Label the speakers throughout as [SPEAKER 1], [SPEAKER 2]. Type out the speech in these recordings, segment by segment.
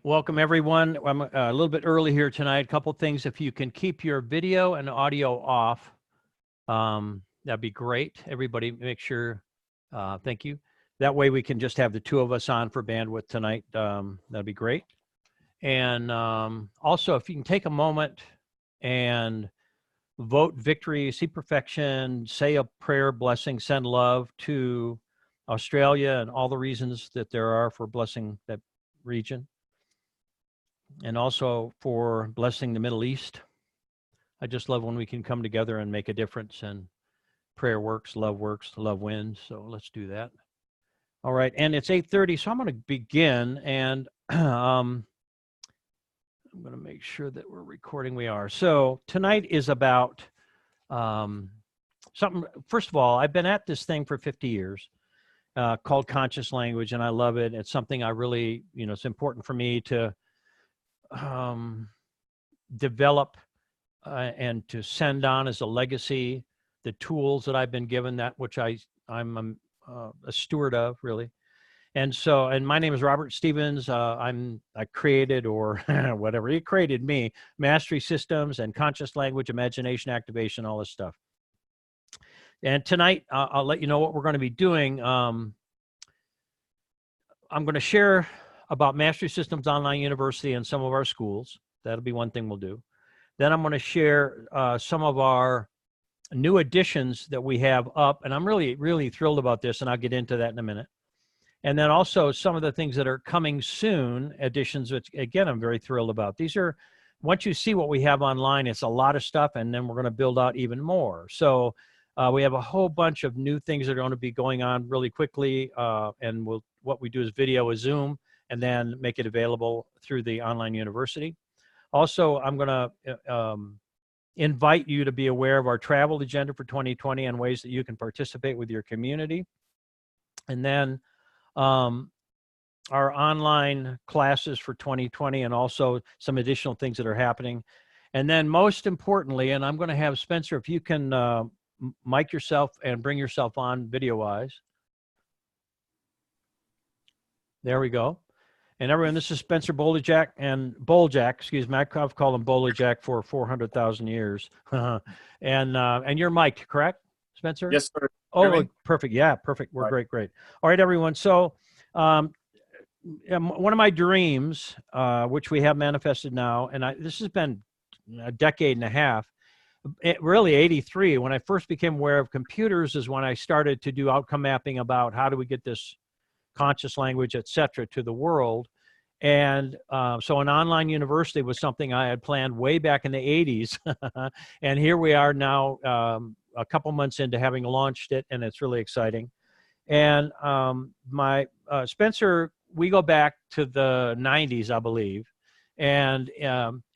[SPEAKER 1] Welcome, everyone. I'm a little bit early here tonight. A couple things. If you can keep your video and audio off, that'd be great. Everybody make sure, thank you. That way we can just have the two of us on for bandwidth tonight. That'd be great. And also, if you can take a moment and vote victory, see perfection, say a prayer, blessing, send love to Australia and all the reasons that there are for blessing that region. And also for blessing the Middle East. I just love when we can come together and make a difference, and prayer works, love wins. So let's do that. All right, and it's 8:30, so I'm going to begin, and I'm going to make sure that we're recording. We are. So tonight is about something. First of all, I've been at this thing for 50 years called conscious language, and I love it. It's something I really, it's important for me to develop and to send on as a legacy the tools that I've been given, that which I'm a steward of, really. And so, and my name is Robert Stevens. I created, or whatever, he created me, Mastery Systems and Conscious Language, Imagination Activation, all this stuff. And tonight, I'll let you know what we're going to be doing. I'm going to share about Mastery Systems Online University and some of our schools. That'll be one thing we'll do. Then I'm going to share some of our new additions that we have up, and I'm really, really thrilled about this, and I'll get into that in a minute. And then also some of the things that are coming soon, additions, which again, I'm very thrilled about. These are, once you see what we have online, it's a lot of stuff, and then we're going to build out even more. So we have a whole bunch of new things that are going to be going on really quickly, and what we do is video with Zoom, and then make it available through the online university. Also, I'm going to invite you to be aware of our travel agenda for 2020 and ways that you can participate with your community. And then our online classes for 2020, and also some additional things that are happening. And then most importantly, and I'm going to have Spencer, if you can mic yourself and bring yourself on video-wise. There we go. And everyone, this is Spencer Boljak, and Boljak, excuse me, I've called him Boljak for 400,000 years. And you're mic'd, correct, Spencer?
[SPEAKER 2] Yes, sir.
[SPEAKER 1] Oh, perfect. Yeah, perfect. We're
[SPEAKER 2] right.
[SPEAKER 1] Great. All right, everyone. So one of my dreams, which we have manifested now, and this has been a decade and a half, really 83, when I first became aware of computers is when I started to do outcome mapping about how do we get this conscious language, et cetera, to the world. And so an online university was something I had planned way back in the 80s. And here we are now, a couple months into having launched it, and it's really exciting. And Spencer, we go back to the 90s, I believe. And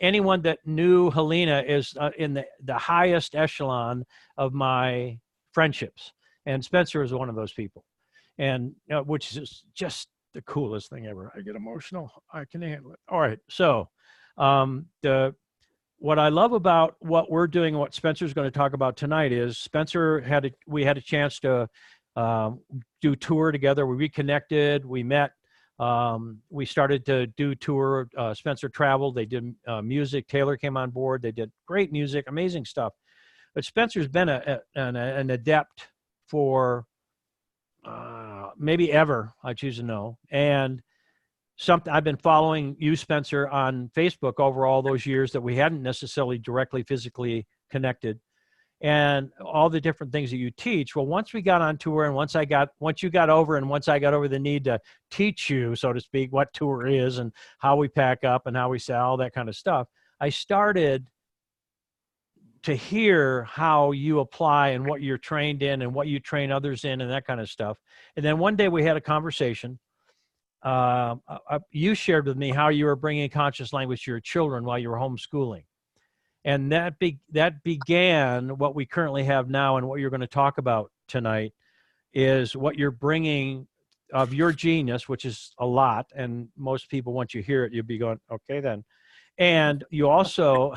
[SPEAKER 1] anyone that knew Helena is in the highest echelon of my friendships. And Spencer is one of those people. And which is just the coolest thing ever. I get emotional. I can handle it. All right. So what I love about what we're doing, what Spencer's going to talk about tonight is we had a chance to do tour together. We reconnected. We met. We started to do tour. Spencer traveled. They did music. Taylor came on board. They did great music, amazing stuff. But Spencer's been an adept for maybe ever, I choose to know. And I've been following you, Spencer, on Facebook over all those years that we hadn't necessarily directly physically connected, and all the different things that you teach. Well, once we got on tour, and once I got over the need to teach you, so to speak, what tour is and how we pack up and how we sell, all that kind of stuff, I started to hear how you apply and what you're trained in and what you train others in and that kind of stuff. And then one day we had a conversation. You shared with me how you were bringing conscious language to your children while you were homeschooling. And that began what we currently have now, and what you're going to talk about tonight is what you're bringing of your genius, which is a lot. And most people, once you hear it, you'll be going, okay, then. And you also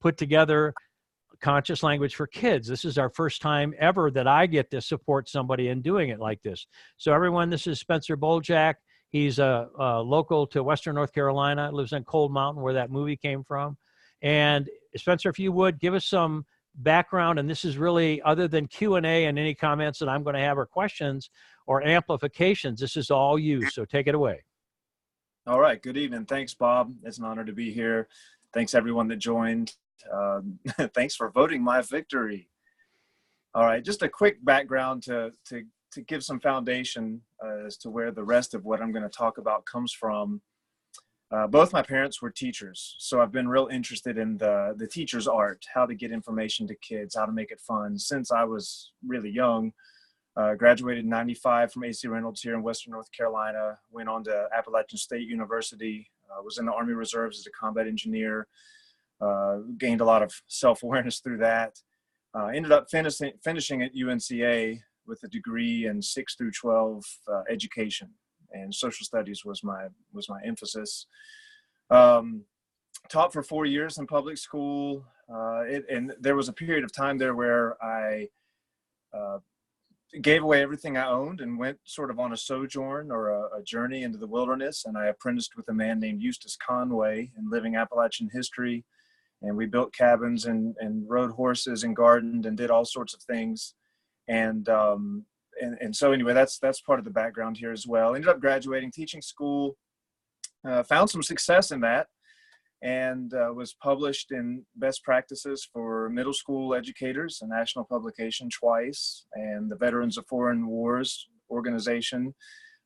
[SPEAKER 1] put together conscious language for kids. This is our first time ever that I get to support somebody in doing it like this. So everyone, this is Spencer Boljak. He's local to Western North Carolina, lives in Cold Mountain, where that movie came from. And Spencer, if you would give us some background, and this is really, other than Q&A and any comments that I'm going to have or questions or amplifications, this is all you. So take it away.
[SPEAKER 2] All right. Good evening. Thanks, Bob. It's an honor to be here. Thanks, everyone that joined. Thanks for voting my victory. All right. Just a quick background to give some foundation as to where the rest of what I'm going to talk about comes from. Both my parents were teachers, so I've been real interested in the teacher's art, how to get information to kids, how to make it fun since I was really young. Graduated in '95 from A.C. Reynolds here in Western North Carolina, went on to Appalachian State University, was in the Army Reserves as a combat engineer, gained a lot of self-awareness through that. Ended up finishing at UNCA with a degree in 6 through 12 education, and social studies was my emphasis. Taught for 4 years in public school, and there was a period of time there where I gave away everything I owned and went sort of on a sojourn or a journey into the wilderness. And I apprenticed with a man named Eustace Conway in living Appalachian history. And we built cabins and rode horses and gardened and did all sorts of things. And so anyway, that's part of the background here as well. Ended up graduating, teaching school, found some success in that, and was published in Best Practices for Middle School Educators, a national publication, twice, and the Veterans of Foreign Wars organization,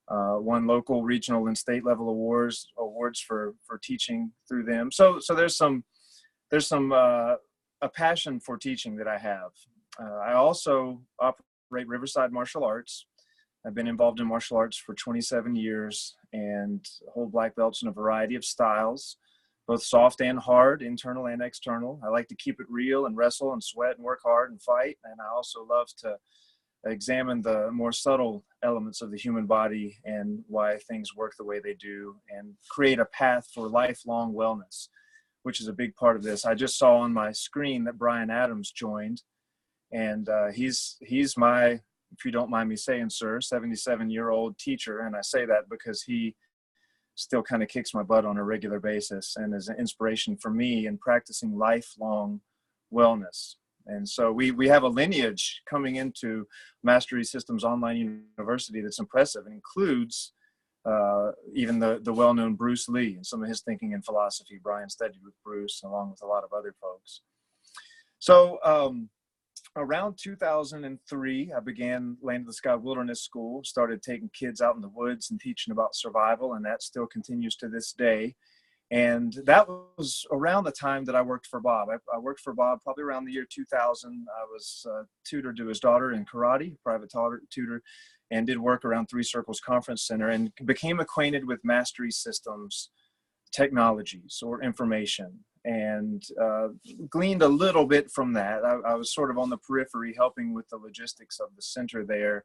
[SPEAKER 2] won local, regional, and state level awards for teaching through them. So there's a passion for teaching that I have. I also operate Riverside Martial Arts. I've been involved in martial arts for 27 years and hold black belts in a variety of styles, both soft and hard, internal and external. I like to keep it real and wrestle and sweat and work hard and fight. And I also love to examine the more subtle elements of the human body and why things work the way they do, and create a path for lifelong wellness, which is a big part of this. I just saw on my screen that Brian Adams joined, and he's my, if you don't mind me saying, sir, 77-year-old teacher. And I say that because he still kind of kicks my butt on a regular basis and is an inspiration for me in practicing lifelong wellness. And so we have a lineage coming into Mastery Systems Online University that's impressive. It includes even the well-known Bruce Lee and some of his thinking and philosophy. Brian studied with Bruce along with a lot of other folks. So around 2003, I began Land of the Sky Wilderness School, started taking kids out in the woods and teaching about survival, and that still continues to this day. And that was around the time that I worked for Bob. I worked for Bob probably around the year 2000. I was tutor to his daughter in karate, private tutor, and did work around Three Circles Conference Center, and became acquainted with Mastery Systems technologies or information, and gleaned a little bit from that. I was sort of on the periphery helping with the logistics of the center there.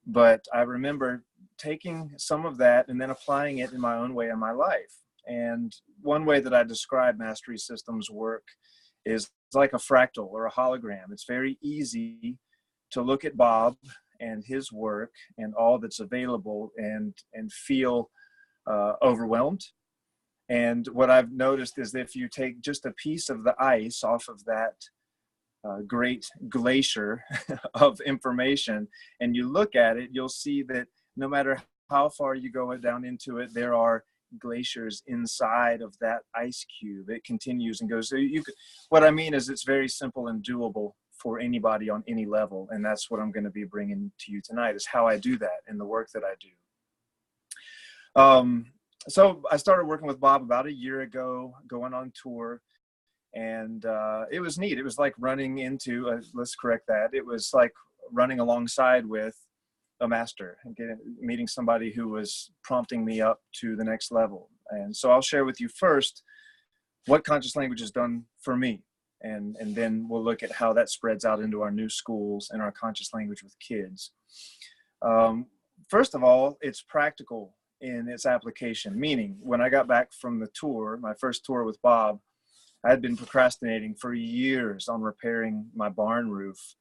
[SPEAKER 2] But I remember taking some of that and then applying it in my own way in my life. And one way that I describe Mastery Systems work is like a fractal or a hologram. It's very easy to look at Bob and his work and all that's available and feel overwhelmed. And what I've noticed is that if you take just a piece of the ice off of that great glacier of information and you look at it, you'll see that no matter how far you go down into it, there are glaciers inside of that ice cube. It continues and goes. So what I mean is it's very simple and doable for anybody on any level. And that's what I'm going to be bringing to you tonight, is how I do that in the work that I do. So I started working with Bob about a year ago, going on tour, and it was neat. It was like running into, let's correct that. It was like running alongside with a master and meeting somebody who was prompting me up to the next level. And so I'll share with you first what conscious language has done for me. And then we'll look at how that spreads out into our new schools and our conscious language with kids. First of all, it's practical in its application, meaning when I got back from the tour, my first tour with Bob, I had been procrastinating for years on repairing my barn roof.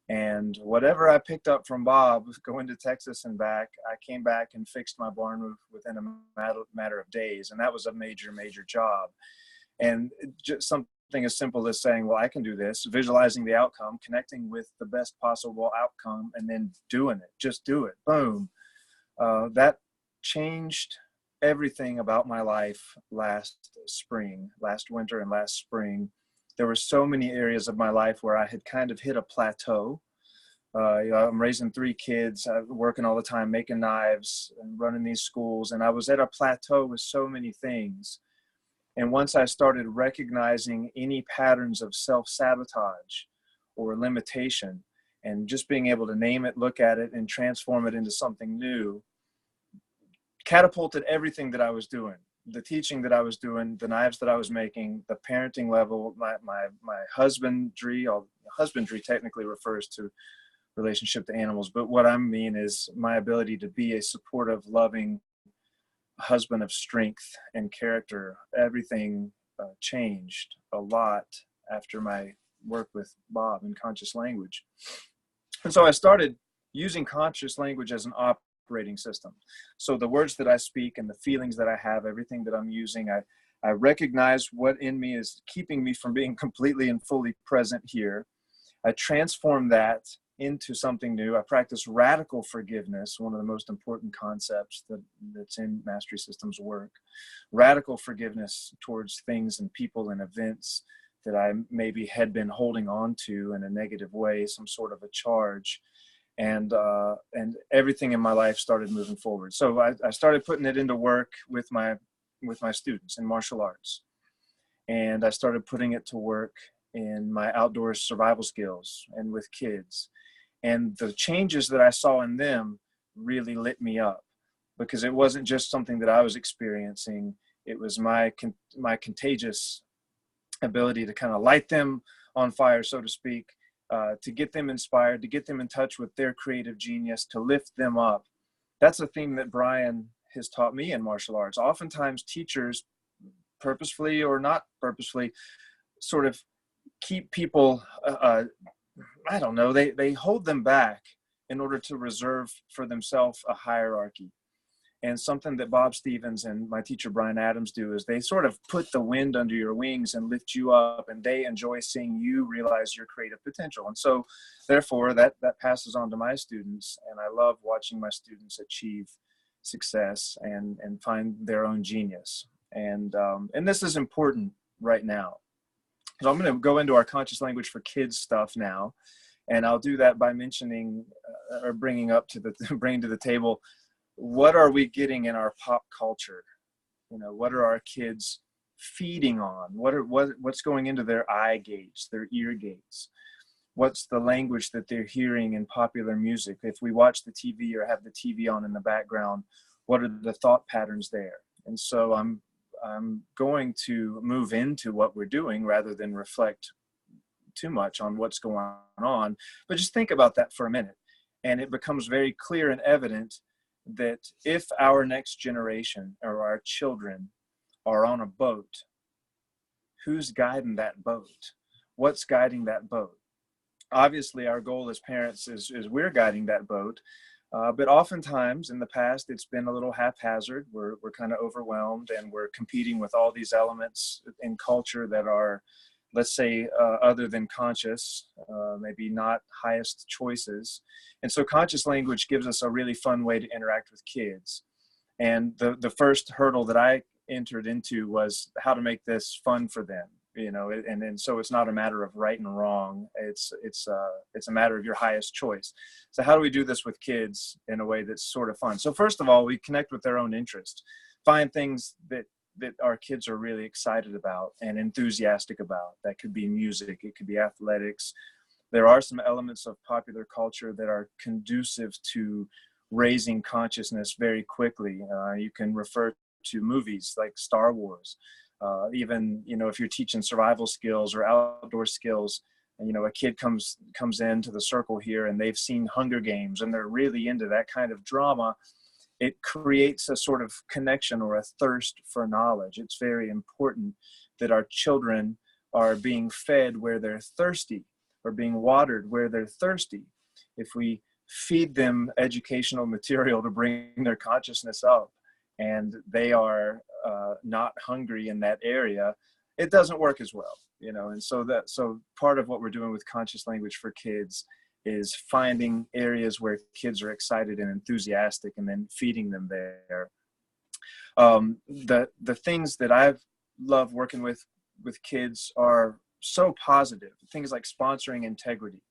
[SPEAKER 2] And whatever I picked up from Bob going to Texas and back, I came back and fixed my barn roof within a matter of days. And that was a major, major job. And just something as simple as saying, well, I can do this, visualizing the outcome, connecting with the best possible outcome, and then doing it. Just do it. Boom. That changed everything about my life last winter and last spring. There were so many areas of my life where I had kind of hit a plateau. I'm raising 3 kids, working all the time, making knives and running these schools. And I was at a plateau with so many things. And once I started recognizing any patterns of self-sabotage or limitation, and just being able to name it, look at it, and transform it into something new, catapulted everything that I was doing. The teaching that I was doing, the knives that I was making, the parenting level, my husbandry. Husbandry technically refers to relationship to animals, but what I mean is my ability to be a supportive, loving husband of strength and character. Everything changed a lot after my work with Bob in conscious language. And so I started using conscious language as an operating system. So the words that I speak and the feelings that I have, everything that I'm using, I recognize what in me is keeping me from being completely and fully present here. I transform that into something new. I practice radical forgiveness, one of the most important concepts that's in Mastery Systems work. Radical forgiveness towards things and people and events that I maybe had been holding on to in a negative way, some sort of a charge. And everything in my life started moving forward. So I started putting it into work with my students in martial arts. And I started putting it to work in my outdoor survival skills and with kids. And the changes that I saw in them really lit me up, because it wasn't just something that I was experiencing. It was my contagious ability to kind of light them on fire, so to speak, to get them inspired, to get them in touch with their creative genius, to lift them up. That's a theme that Brian has taught me in martial arts. Oftentimes teachers, purposefully or not purposefully, sort of keep people, I don't know, they hold them back in order to reserve for themselves a hierarchy. And something that Bob Stevens and my teacher Brian Adams do is they sort of put the wind under your wings and lift you up, and they enjoy seeing you realize your creative potential. And so therefore that passes on to my students, and I love watching my students achieve success and find their own genius. And this is important right now. So I'm going to go into our conscious language for kids stuff now, and I'll do that by mentioning or bringing to the table, what are we getting in our pop culture? You know, what are our kids feeding on? What's going into their eye gates, their ear gates? What's the language that they're hearing in popular music? If we watch the TV or have the TV on in the background, what are the thought patterns there? And so I'm going to move into what we're doing rather than reflect too much on what's going on, but just think about that for a minute. And it becomes very clear and evident that if our next generation or our children are on a boat, who's guiding that boat? What's guiding that boat? Obviously, our goal as parents is we're guiding that boat. But oftentimes in the past, it's been a little haphazard. We're kind of overwhelmed, and we're competing with all these elements in culture that are, let's say, other than conscious, maybe not highest choices. And so conscious language gives us a really fun way to interact with kids. And the first hurdle that I entered into was how to make this fun for them. You know, and so it's not a matter of right and wrong. It's a matter of your highest choice. So how do we do this with kids in a way that's sort of fun? So first of all, we connect with their own interest, find things that our kids are really excited about and enthusiastic about. That could be music, it could be athletics. There are some elements of popular culture that are conducive to raising consciousness very quickly. You can refer to movies like Star Wars. Even, you know, if you're teaching survival skills or outdoor skills, and, you know, a kid comes into the circle here and they've seen Hunger Games and they're really into that kind of drama, it creates a sort of connection or a thirst for knowledge. It's very important that our children are being fed where they're thirsty are being watered where they're thirsty, if we feed them educational material to bring their consciousness up, and they are not hungry in that area, it doesn't work as well, you know. And so part of what we're doing with conscious language for kids is finding areas where kids are excited and enthusiastic, and then feeding them there. The things that I've loved working with kids are so positive. Things like sponsoring integrity.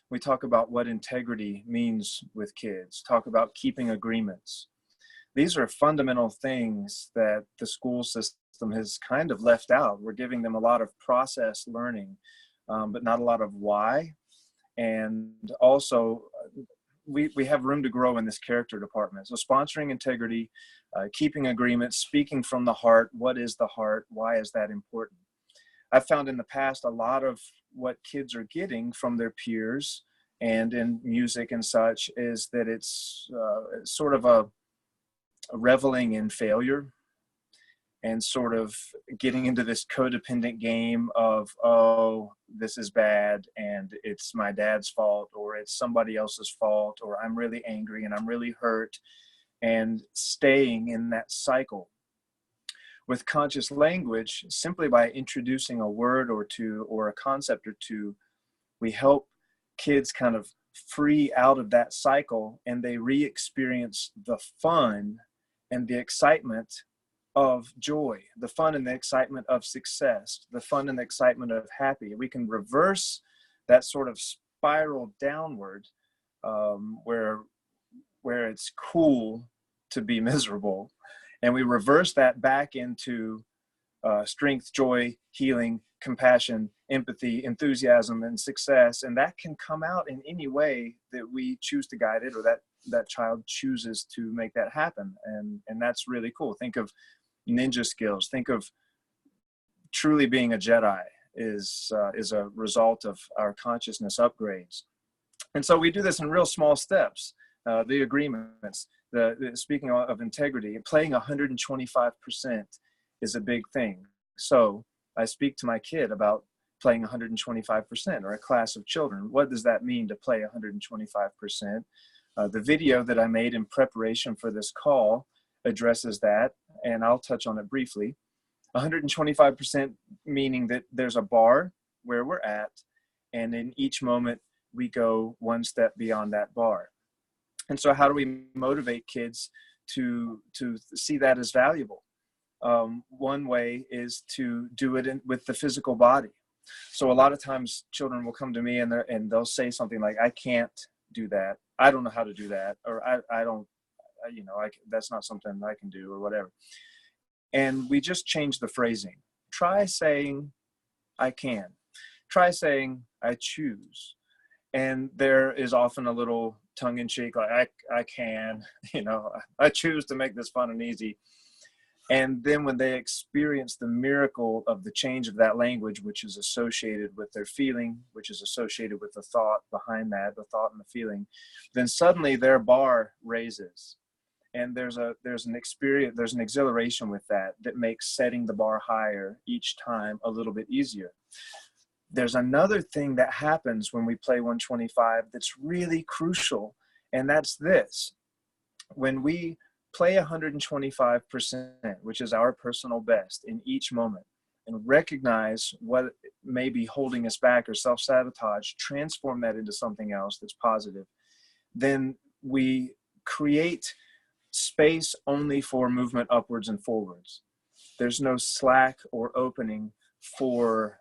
[SPEAKER 2] We talk about what integrity means with kids, talk about keeping agreements. These are fundamental things that the school system has kind of left out. We're giving them a lot of process learning, but not a lot of why. And also, we have room to grow in this character department. So sponsoring integrity, keeping agreements, speaking from the heart. What is the heart? Why is that important? I've found in the past a lot of what kids are getting from their peers and in music and such is that it's sort of a reveling in failure, and sort of getting into this codependent game of, oh, this is bad and it's my dad's fault, or it's somebody else's fault, or I'm really angry and I'm really hurt, and staying in that cycle. With conscious language, simply by introducing a word or two or a concept or two, we help kids kind of free out of that cycle, and they re-experience the fun and the excitement of joy, the fun and the excitement of success, the fun and the excitement of happy. We can reverse that sort of spiral downward, where it's cool to be miserable, and we reverse that back into strength, joy, healing, compassion, empathy, enthusiasm, and success. And that can come out in any way that we choose to guide it, or that child chooses to make that happen. And that's really cool. Think of ninja skills. Think of truly being a Jedi is a result of our consciousness upgrades. And so we do this in real small steps. The agreements, speaking of integrity, playing 125% is a big thing. So I speak to my kid about playing 125%, or a class of children. What does that mean to play 125%? The video that I made in preparation for this call addresses that, and I'll touch on it briefly. 125% meaning that there's a bar where we're at, and in each moment we go one step beyond that bar. And so how do we motivate kids to see that as valuable? One way is to do it with the physical body. So a lot of times children will come to me and they'll say something like, I can't do that. I don't know how to do that. Or I don't, that's not something I can do, or whatever. And we just change the phrasing. Try saying, I can. Try saying, I choose. And there is often a little tongue-in-cheek, like, I can, I choose to make this fun and easy. And then when they experience the miracle of the change of that language, which is associated with their feeling, which is associated with the thought behind that, the thought and the feeling, then suddenly their bar raises. And there's an experience, there's an exhilaration with that makes setting the bar higher each time a little bit easier. There's another thing that happens when we play 125 that's really crucial, and that's this. When we play 125%, which is our personal best in each moment, and recognize what may be holding us back or self-sabotage, transform that into something else that's positive, then we create space only for movement upwards and forwards. There's no slack or opening for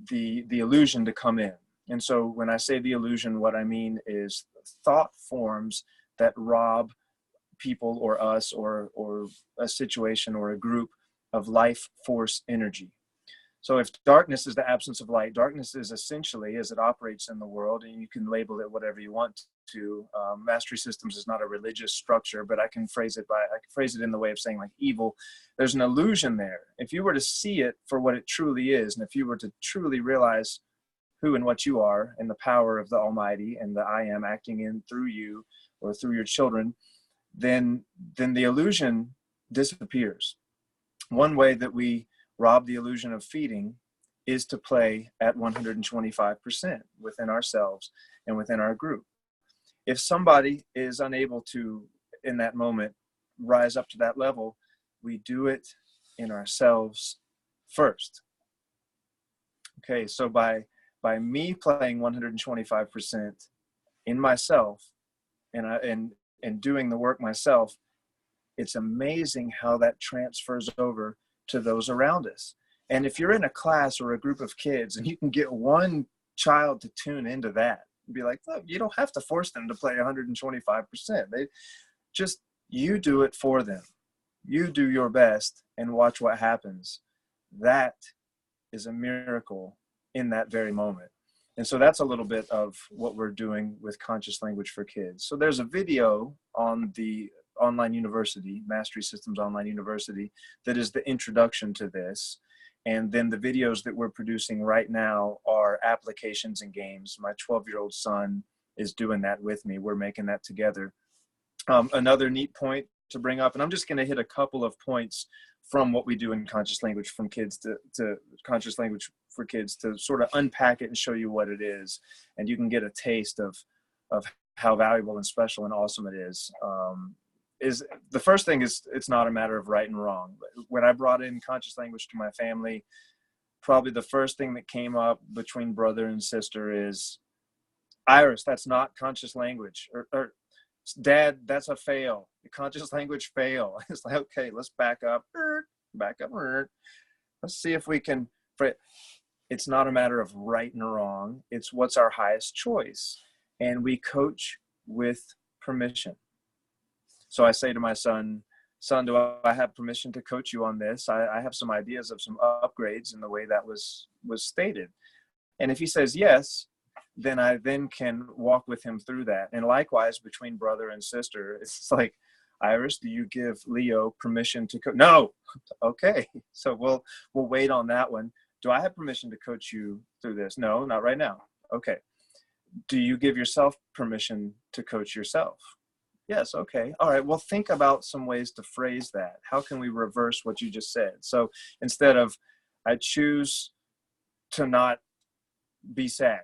[SPEAKER 2] the illusion to come in. And so when I say the illusion, what I mean is thought forms that rob people or us or a situation or a group of life force energy. So if darkness is the absence of light, darkness is essentially, as it operates in the world, and you can label it whatever you want to. Mastery Systems is not a religious structure, but I can phrase it in the way of saying like evil. There's an illusion there. If you were to see it for what it truly is, and if you were to truly realize who and what you are, and the power of the Almighty and the I Am acting in through you or through your children, then the illusion disappears. One way that we rob the illusion of feeding is to play at 125% within ourselves and within our group. If somebody is unable to, in that moment, rise up to that level, we do it in ourselves first. Okay, so by me playing 125% in myself and doing the work myself, it's amazing how that transfers over to those around us. And if you're in a class or a group of kids and you can get one child to tune into that, be like, look, you don't have to force them to play 125%. They just, you do it for them. You do your best and watch what happens. That is a miracle in that very moment. And so that's a little bit of what we're doing with Conscious Language for Kids. So there's a video on the online university, Mastery Systems Online University, that is the introduction to this. And then the videos that we're producing right now are applications and games. My 12-year-old son is doing that with me. We're making that together. Another neat point to bring up, and I'm just going to hit a couple of points from what we do in Conscious Language from Kids to Conscious Language for Kids to sort of unpack it and show you what it is. And you can get a taste of how valuable and special and awesome it is. Is the first thing is it's not a matter of right and wrong. When I brought in Conscious Language to my family, probably the first thing that came up between brother and sister is, Iris, that's not conscious language, or Dad, that's a fail. The conscious language fail. It's like, okay, let's back up. Let's see if we can. It's not a matter of right and wrong. It's what's our highest choice, and we coach with permission. So I say to my son, do I have permission to coach you on this? I have some ideas of some upgrades in the way that was stated. And if he says yes, then I then can walk with him through that. And likewise, between brother and sister, it's like, Iris, do you give Leo permission to coach? No. Okay. So we'll wait on that one. Do I have permission to coach you through this? No, not right now. Okay. Do you give yourself permission to coach yourself? Yes. Okay. All right. Well, think about some ways to phrase that. How can we reverse what you just said? So instead of, I choose to not be sad.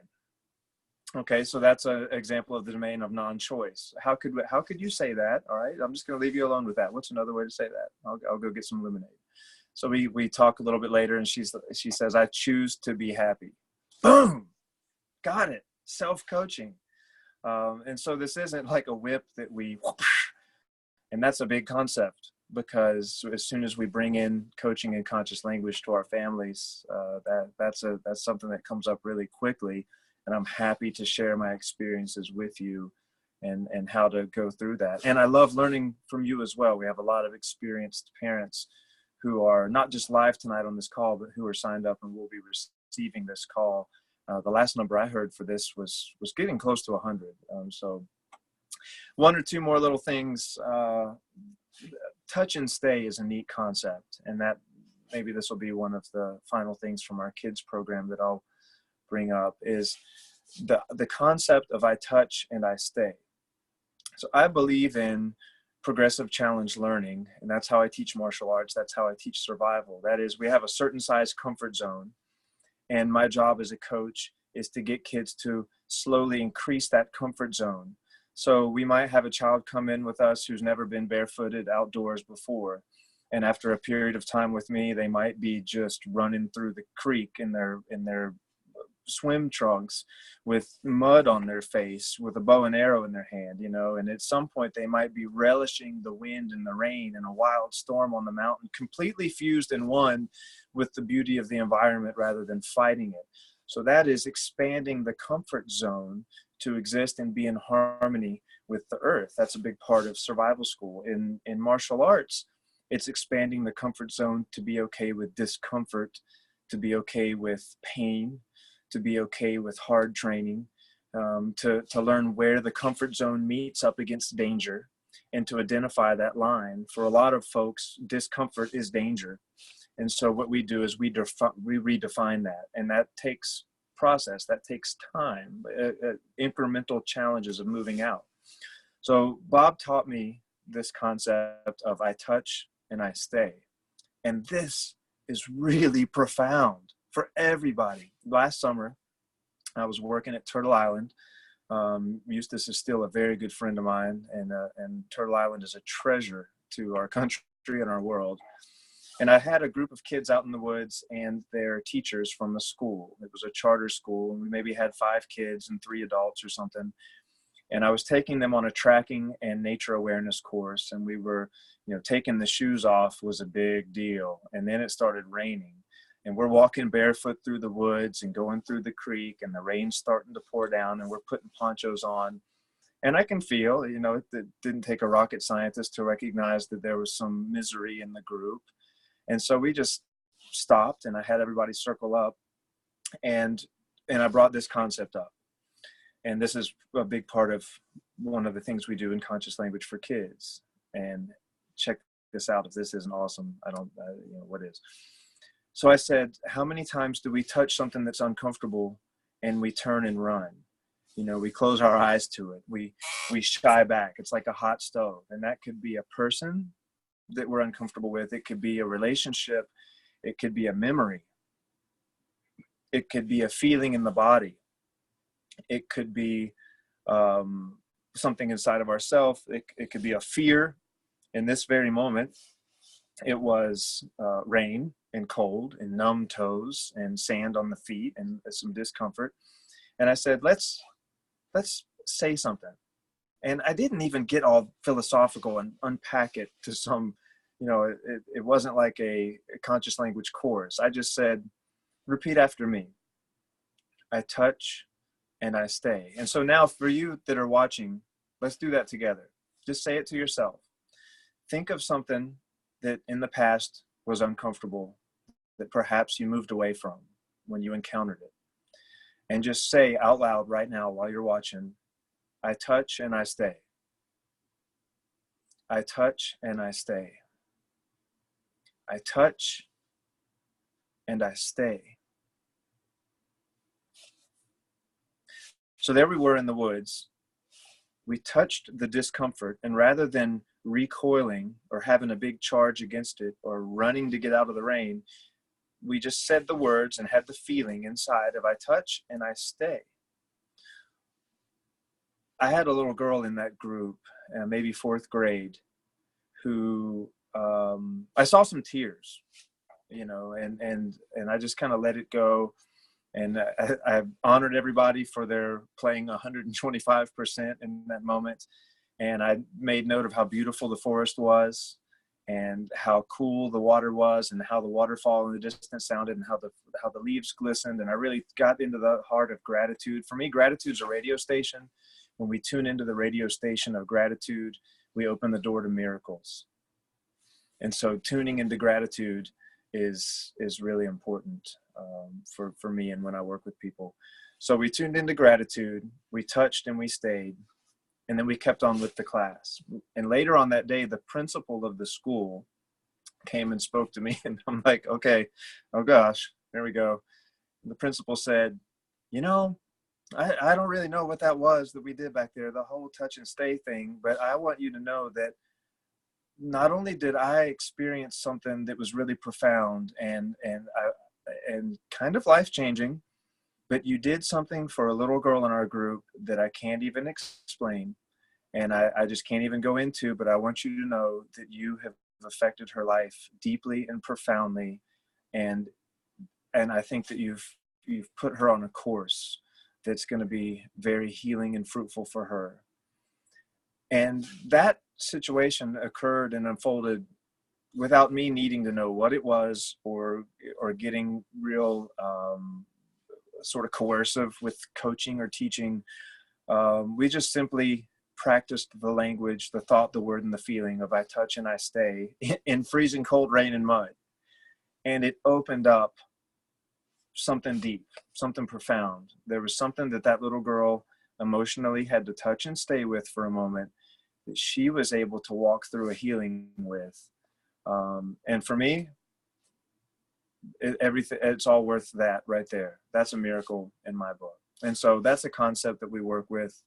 [SPEAKER 2] Okay. So that's an example of the domain of non-choice. How could you say that? All right. I'm just going to leave you alone with that. What's another way to say that? I'll go get some lemonade. So we talk a little bit later and she says, I choose to be happy. Boom. Got it. Self-coaching. And so this isn't like a whip that we, and that's a big concept, because as soon as we bring in coaching and conscious language to our families, that's something that comes up really quickly. And I'm happy to share my experiences with you and how to go through that. And I love learning from you as well. We have a lot of experienced parents who are not just live tonight on this call, but who are signed up and will be receiving this call. The last number I heard for this was getting close to 100. So one or two more little things. Touch and stay is a neat concept. And that maybe this will be one of the final things from our kids program that I'll bring up is the concept of I touch and I stay. So I believe in progressive challenge learning, and that's how I teach martial arts. That's how I teach survival. That is, we have a certain size comfort zone. And my job as a coach is to get kids to slowly increase that comfort zone. So we might have a child come in with us who's never been barefooted outdoors before. And after a period of time with me, they might be just running through the creek in their swim trunks with mud on their face, with a bow and arrow in their hand, and at some point they might be relishing the wind and the rain and a wild storm on the mountain, completely fused in one with the beauty of the environment rather than fighting it. So that is expanding the comfort zone to exist and be in harmony with the earth. That's a big part of survival school. In martial arts, it's expanding the comfort zone to be okay with discomfort, to be okay with pain, to be okay with hard training, to learn where the comfort zone meets up against danger, and to identify that line. For a lot of folks, discomfort is danger. And so what we do is we redefine that. And that takes process, that takes time, incremental challenges of moving out. So Bob taught me this concept of I touch and I stay. And this is really profound for everybody. Last summer, I was working at Turtle Island. Eustace is still a very good friend of mine, and Turtle Island is a treasure to our country and our world. And I had a group of kids out in the woods and their teachers from the school. It was a charter school, and we maybe had 5 kids and 3 adults or something. And I was taking them on a tracking and nature awareness course, and we were, taking the shoes off was a big deal. And then it started raining, and we're walking barefoot through the woods and going through the creek, and the rain's starting to pour down, and we're putting ponchos on. And I can feel, it didn't take a rocket scientist to recognize that there was some misery in the group. And so we just stopped, and I had everybody circle up, and I brought this concept up. And this is a big part of one of the things we do in Conscious Language for Kids. And check this out. If this isn't awesome, what is? So I said, how many times do we touch something that's uncomfortable and we turn and run? We close our eyes to it. We shy back. It's like a hot stove. And that could be a person that we're uncomfortable with. It could be a relationship. It could be a memory. It could be a feeling in the body. It could be something inside of ourselves. It could be a fear. In this very moment, it was rain and cold and numb toes and sand on the feet and some discomfort. And I said, let's say something. And I didn't even get all philosophical and unpack it to some, it wasn't like a conscious language course. I just said, repeat after me. I touch and I stay. And so now for you that are watching, let's do that together. Just say it to yourself. Think of something that in the past was uncomfortable, that perhaps you moved away from when you encountered it. And just say out loud right now while you're watching, I touch and I stay. I touch and I stay. I touch and I stay. So there we were in the woods. We touched the discomfort, and rather than recoiling or having a big charge against it or running to get out of the rain, we just said the words and had the feeling inside of I touch and I stay. I had a little girl in that group, maybe 4th grade, who I saw some tears, and I just kind of let it go. And I honored everybody for their playing 125% in that moment. And I made note of how beautiful the forest was and how cool the water was and how the waterfall in the distance sounded and how the leaves glistened. And I really got into the heart of gratitude. For me, gratitude's a radio station. When we tune into the radio station of gratitude, we open the door to miracles. And so tuning into gratitude is really important for me and when I work with people. So we tuned into gratitude, we touched and we stayed, and then we kept on with the class. And later on that day, the principal of the school came and spoke to me, and I'm like, okay, oh gosh, there we go. And the principal said, I don't really know what that was that we did back there, the whole touch and stay thing, but I want you to know that not only did I experience something that was really profound and kind of life-changing, but you did something for a little girl in our group that I can't even explain, and I just can't even go into, but I want you to know that you have affected her life deeply and profoundly, and I think that you've put her on a course that's going to be very healing and fruitful for her. And that situation occurred and unfolded without me needing to know what it was or getting real sort of coercive with coaching or teaching. We just simply practiced the language, the thought, the word, and the feeling of I touch and I stay in freezing cold rain and mud. And it opened up something deep, something profound. There was something that little girl emotionally had to touch and stay with for a moment that she was able to walk through a healing with. And for me, it's all worth that right there. That's a miracle in my book. And so that's a concept that we work with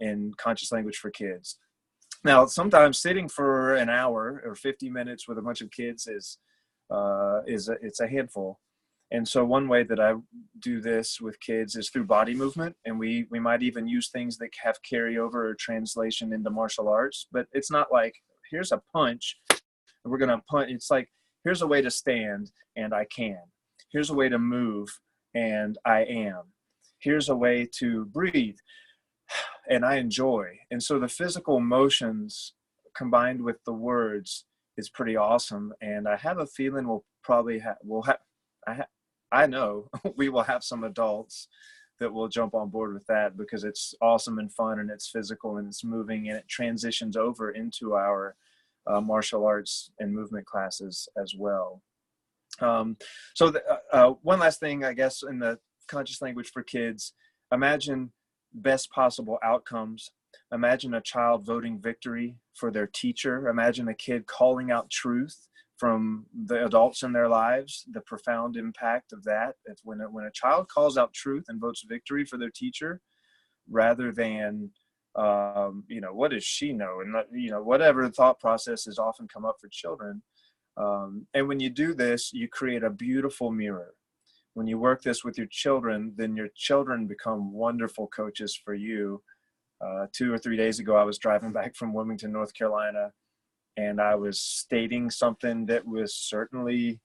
[SPEAKER 2] in Conscious Language for Kids. Now, sometimes sitting for an hour or 50 minutes with a bunch of kids it's a handful. And so one way that I do this with kids is through body movement. And we might even use things that have carryover or translation into martial arts, but it's not like, here's a punch, and we're going to punch. It's like, here's a way to stand, and I can. Here's a way to move, and I am. Here's a way to breathe, and I enjoy. And so the physical motions combined with the words is pretty awesome. And I have a feeling we'll probably I know we will have some adults that will jump on board with that, because it's awesome and fun, and it's physical, and it's moving, and it transitions over into our martial arts and movement classes as well. One last thing, I guess, in the conscious language for kids, imagine best possible outcomes. Imagine a child voting victory for their teacher. Imagine a kid calling out truth from the adults in their lives, the profound impact of that. It's when a child calls out truth and votes victory for their teacher, rather than, what does she know? And, whatever thought processes often come up for children. And when you do this, you create a beautiful mirror. When you work this with your children, then your children become wonderful coaches for you. 2 or 3 days ago, I was driving back from Wilmington, North Carolina, and I was stating something that was certainly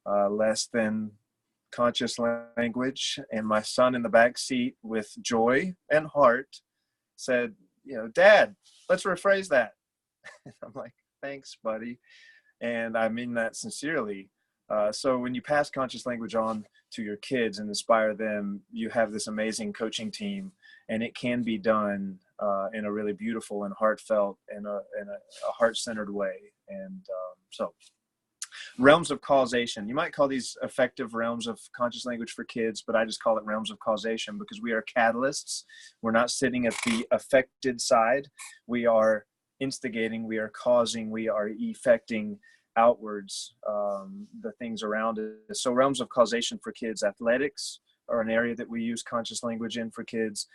[SPEAKER 2] less than conscious language. And my son in the back seat, with joy and heart, said, Dad, let's rephrase that. And I'm like, thanks, buddy. And I mean that sincerely. So when you pass conscious language on to your kids and inspire them, you have this amazing coaching team, and it can be done in a really beautiful and heartfelt and a heart-centered way. And so realms of causation, you might call these effective realms of conscious language for kids, but I just call it realms of causation, because we are catalysts. We're not sitting at the affected side. We are instigating, we are causing, we are effecting outwards the things around us. So realms of causation for kids: athletics are an area that we use conscious language in for kids.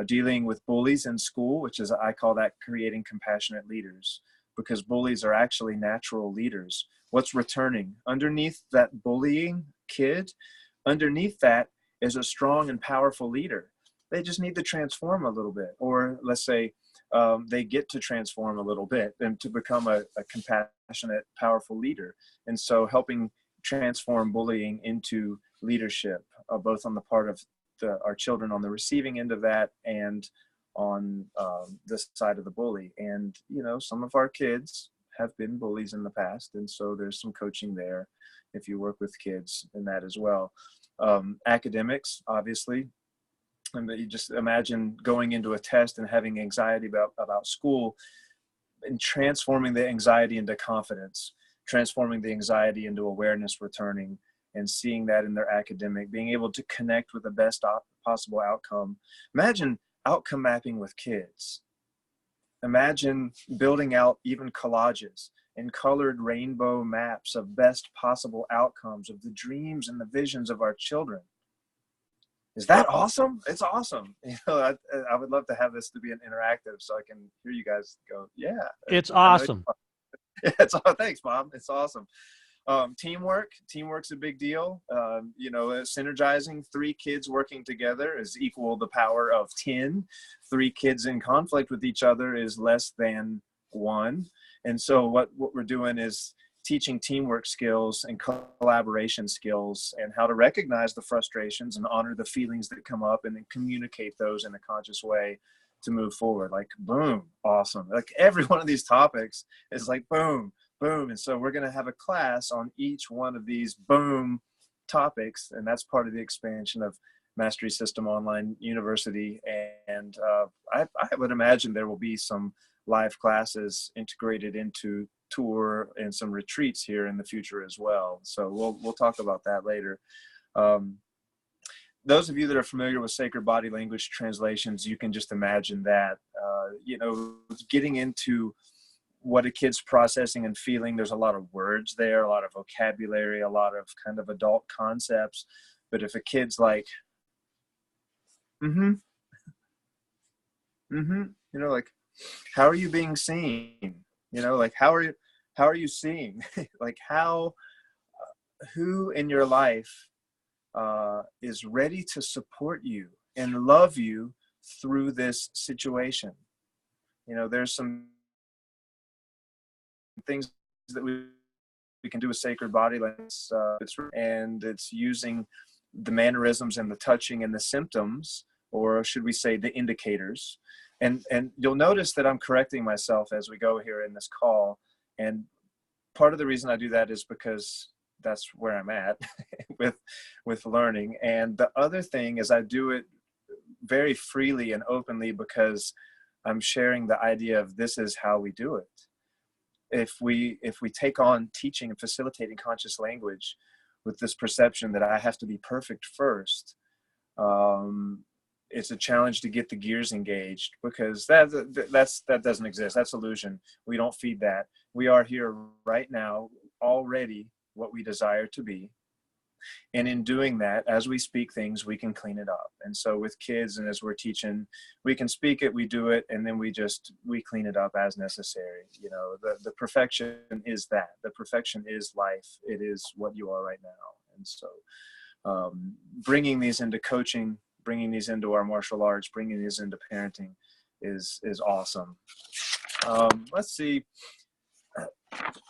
[SPEAKER 2] Dealing with bullies in school, which is, I call that creating compassionate leaders, because bullies are actually natural leaders. What's returning underneath that bullying kid? Underneath that is a strong and powerful leader. They just need to transform a little bit, or let's say they get to transform a little bit and to become a compassionate, powerful leader. And so helping transform bullying into leadership, both on the part of our children on the receiving end of that, and on this side of the bully. And, some of our kids have been bullies in the past. And so there's some coaching there if you work with kids in that as well. Academics, obviously. And you just imagine going into a test and having anxiety about school, and transforming the anxiety into confidence, transforming the anxiety into awareness returning, and seeing that in their academic, being able to connect with the best possible outcome. Imagine outcome mapping with kids. Imagine building out even collages and colored rainbow maps of best possible outcomes, of the dreams and the visions of our children. Is that awesome? It's awesome. I would love to have this to be an interactive, so I can hear you guys go, yeah.
[SPEAKER 1] It's awesome.
[SPEAKER 2] Thanks, Bob. It's awesome. Teamwork's a big deal. Synergizing 3 kids working together is equal the power of 10. 3 kids in conflict with each other is less than 1. And so what we're doing is teaching teamwork skills and collaboration skills, and how to recognize the frustrations and honor the feelings that come up, and then communicate those in a conscious way to move forward. Like, boom, awesome. Like, every one of these topics is like, boom, boom. And so we're going to have a class on each one of these boom topics. And that's part of the expansion of Mastery System Online University. And I would imagine there will be some live classes integrated into tour and some retreats here in the future as well. So we'll talk about that later. Those of you that are familiar with sacred body language translations, you can just imagine that, getting into what a kid's processing and feeling. There's a lot of words there, a lot of vocabulary, a lot of kind of adult concepts. But if a kid's like, like, how are you being seen? Like, how are you seeing? Like, who in your life is ready to support you and love you through this situation. You know, there's some things that we can do with sacred body language, and it's using the mannerisms and the touching and the symptoms, or should we say the indicators. And you'll notice that I'm correcting myself as we go here in this call. And part of the reason I do that is because that's where I'm at with learning. And the other thing is I do it very freely and openly because I'm sharing the idea of this is how we do it. If we take on teaching and facilitating conscious language with this perception that I have to be perfect first, it's a challenge to get the gears engaged, because that doesn't exist. That's illusion. We don't feed that. We are here right now, already what we desire to be. And in doing that, as we speak things, we can clean it up. And so with kids, and as we're teaching, we can speak it, we do it, and then we clean it up as necessary. You know, the perfection is that. The perfection is life. It is what you are right now. And so bringing these into coaching, bringing these into our martial arts, bringing these into parenting is awesome. Let's see.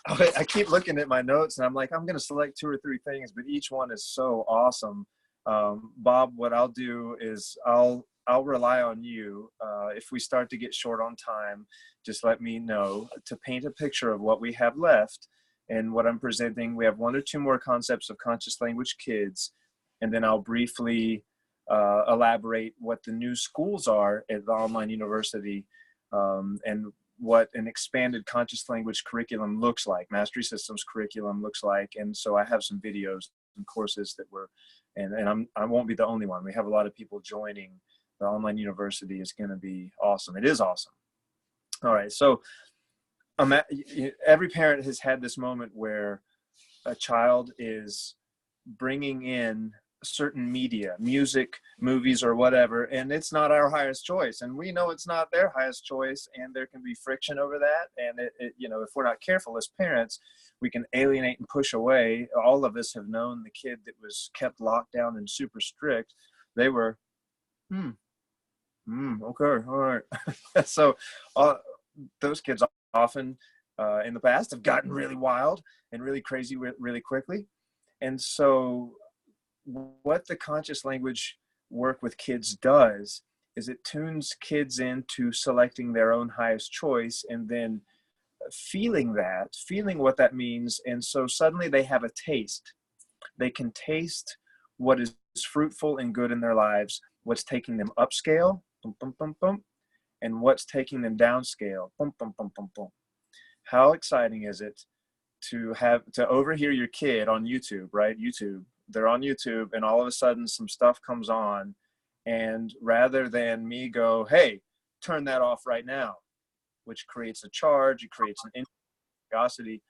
[SPEAKER 2] I keep looking at my notes and I'm like, I'm going to select 2 or 3 things, but each one is so awesome. Bob, what I'll do is I'll rely on you. If we start to get short on time, just let me know to paint a picture of what we have left and what I'm presenting. We have 1 or 2 more concepts of conscious language kids, and then I'll briefly elaborate what the new schools are at the online university, and what an expanded conscious language curriculum looks like, Mastery Systems curriculum looks like. And so I have some videos and courses that I won't be the only one. We have a lot of people joining. The online university is going to be awesome. It is awesome. All right. So every parent has had this moment where a child is bringing in certain media, music, movies, or whatever, and it's not our highest choice, and we know it's not their highest choice, and there can be friction over that. And if we're not careful as parents, we can alienate and push away. All of us have known the kid that was kept locked down and super strict. They were okay, all right. So those kids often in the past have gotten really wild and really crazy really quickly. And so what the conscious language work with kids does is it tunes kids into selecting their own highest choice, and then feeling what that means. And so suddenly they have a taste. They can taste what is fruitful and good in their lives, what's taking them upscale, boom, boom, boom, boom, and what's taking them downscale, boom, boom, boom, boom, boom. How exciting is it to overhear your kid on YouTube, right? They're on YouTube, and all of a sudden some stuff comes on, and rather than me go, hey, turn that off right now, which creates a charge, it creates an curiosity.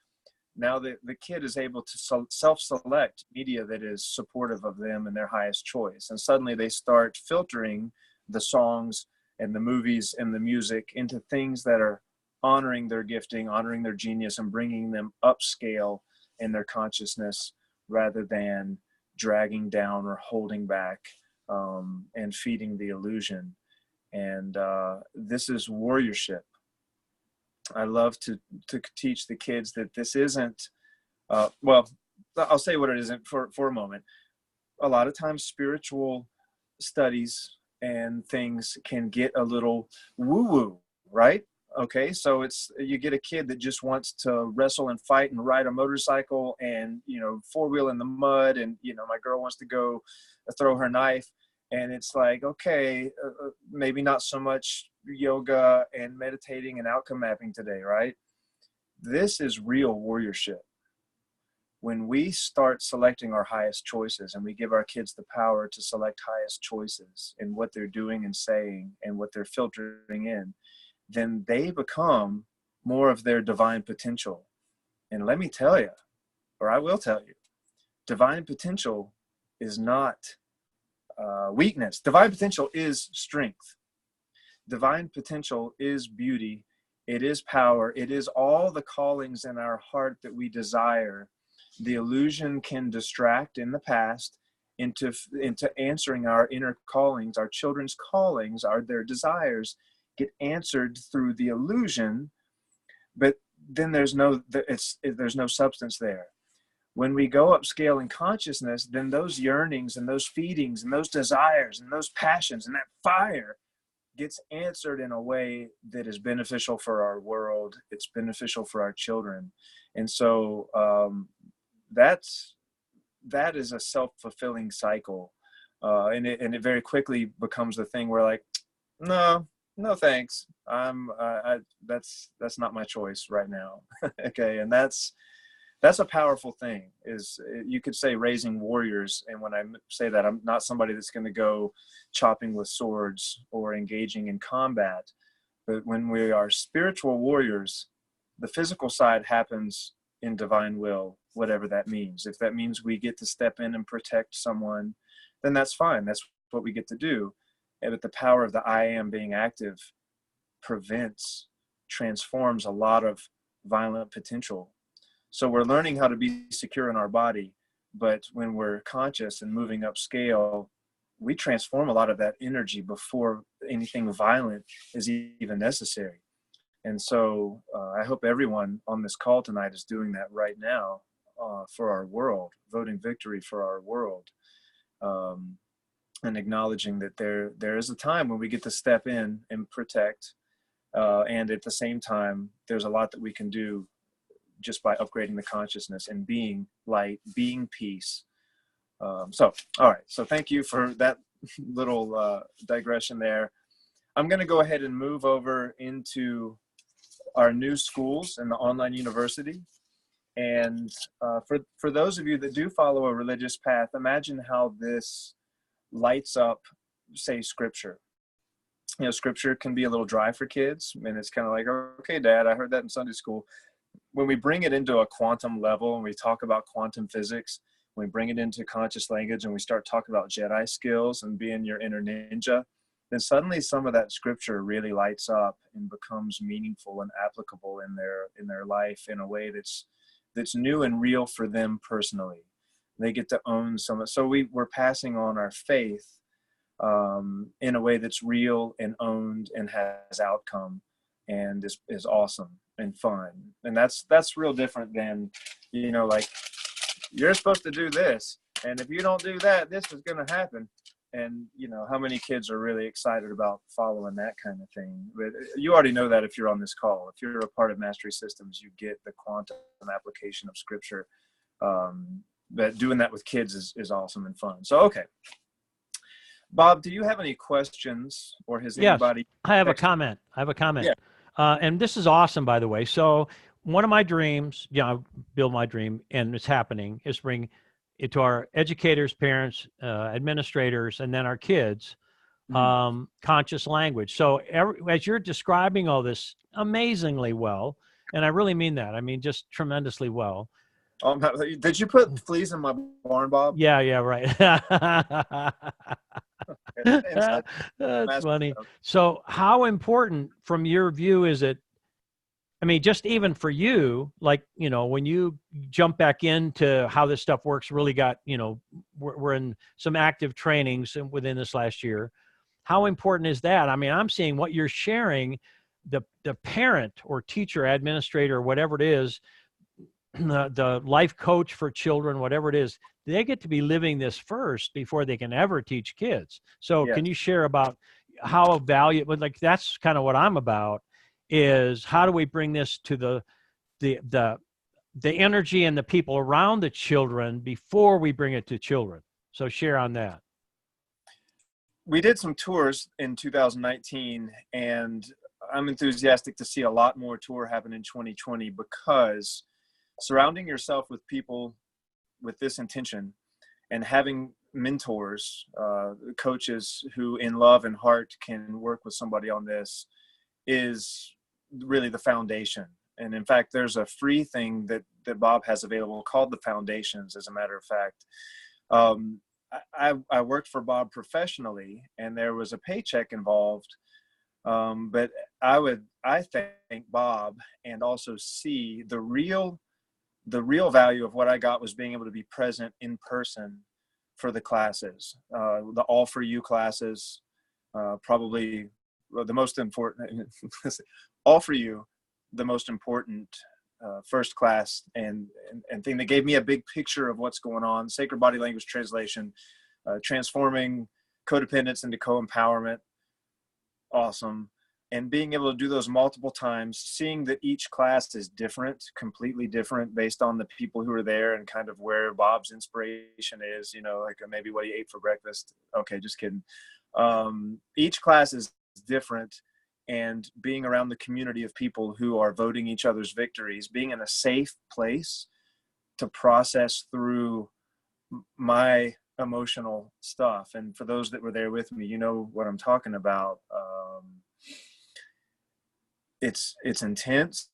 [SPEAKER 2] Now the kid is able to self-select media that is supportive of them and their highest choice. And suddenly they start filtering the songs and the movies and the music into things that are honoring their gifting, honoring their genius, and bringing them upscale in their consciousness, rather than dragging down or holding back, and feeding the illusion. And this is warriorship. I love to teach the kids that this isn't, well, I'll say what it isn't for a moment. A lot of times spiritual studies and things can get a little woo-woo, right? Okay, so you get a kid that just wants to wrestle and fight and ride a motorcycle and, 4-wheel in the mud, and, my girl wants to go throw her knife. And it's like, okay, maybe not so much yoga and meditating and outcome mapping today, right? This is real warriorship. When we start selecting our highest choices, and we give our kids the power to select highest choices in what they're doing and saying and what they're filtering in, then they become more of their divine potential. And let me tell you, or I will tell you, divine potential is not weakness. Divine potential is strength. Divine potential is beauty. It is power. It is all the callings in our heart that we desire. The illusion can distract in the past, into answering our inner callings, our children's callings, their desires get answered through the illusion, but then there's no substance there. When we go upscale in consciousness, then those yearnings and those feedings and those desires and those passions and that fire gets answered in a way that is beneficial for our world. It's beneficial for our children. And so that is a self-fulfilling cycle. And it very quickly becomes the thing where, like, no thanks. That's not my choice right now. Okay. And that's a powerful thing. Is, you could say, raising warriors. And when I say that, I'm not somebody that's going to go chopping with swords or engaging in combat. But when we are spiritual warriors, the physical side happens in divine will, whatever that means. If that means we get to step in and protect someone, then that's fine. That's what we get to do. But the power of the I am being active transforms a lot of violent potential. So we're learning how to be secure in our body, but when we're conscious and moving upscale, we transform a lot of that energy before anything violent is even necessary. And so I hope everyone on this call tonight is doing that right now for our world, voting victory for our world, and acknowledging that there is a time when we get to step in and protect, and at the same time, there's a lot that we can do just by upgrading the consciousness and being light, being peace. All right. So thank you for that little digression there. I'm going to go ahead and move over into our new schools and the online university. And for those of you that do follow a religious path, imagine how this lights up, say, scripture. You know, scripture can be a little dry for kids, and it's kind of like, okay, Dad, I heard that in Sunday school. When we bring it into a quantum level and we talk about quantum physics, when we bring it into conscious language and we start talking about Jedi skills and being your inner ninja, then suddenly some of that scripture really lights up and becomes meaningful and applicable in their life in a way that's new and real for them personally. They get to own some of, so we're passing on our faith in a way that's real and owned and has outcome and is awesome and fun. And that's real different than, you know, like, you're supposed to do this, and if you don't do that, this is going to happen. And, you know, how many kids are really excited about following that kind of thing? But you already know that if you're on this call. If you're a part of Mastery Systems, you get the quantum application of scripture. But doing that with kids is awesome and fun. So, okay. Bob, do you have any questions, or has anybody?
[SPEAKER 1] Yes, I have a comment.
[SPEAKER 2] Yeah.
[SPEAKER 1] And this is awesome, by the way. So one of my dreams, Bill, my dream, and it's happening, is bring it to our educators, parents, administrators, and then our kids, conscious language. So as you're describing all this amazingly well, and I really mean that, I mean, just tremendously well.
[SPEAKER 2] Did you put fleas in my barn, Bob?
[SPEAKER 1] Yeah, right. That's funny. So how important from your view is it? I mean, just even for you, like, you know, when you jump back into how this stuff works, really got, you know, we're in some active trainings within this last year. How important is that? I mean, I'm seeing what you're sharing, the parent or teacher, administrator, whatever it is, the life coach for children, whatever it is, they get to be living this first before they can ever teach kids. So Can you share about how valuable, like, that's kind of what I'm about, is how do we bring this to the energy and the people around the children before we bring it to children? So share on that.
[SPEAKER 2] We did some tours in 2019, and I'm enthusiastic to see a lot more tour happen in 2020, because surrounding yourself with people with this intention and having mentors, coaches who in love and heart can work with somebody on this is really the foundation. And in fact, there's a free thing that Bob has available called the Foundations, as a matter of fact. I worked for Bob professionally, and there was a paycheck involved. But I thank Bob, and also see the real value of what I got was being able to be present in person for the classes. The All For You classes, probably the most important, All For You, the most important first class and thing that gave me a big picture of what's going on. Sacred Body Language Translation, transforming codependence into co-empowerment. Awesome. And being able to do those multiple times, seeing that each class is different, completely different based on the people who are there and kind of where Bob's inspiration is, you know, like maybe what he ate for breakfast. Okay, just kidding. Each class is different, and being around the community of people who are voting each other's victories, being in a safe place to process through my emotional stuff. And for those that were there with me, you know what I'm talking about. It's intense.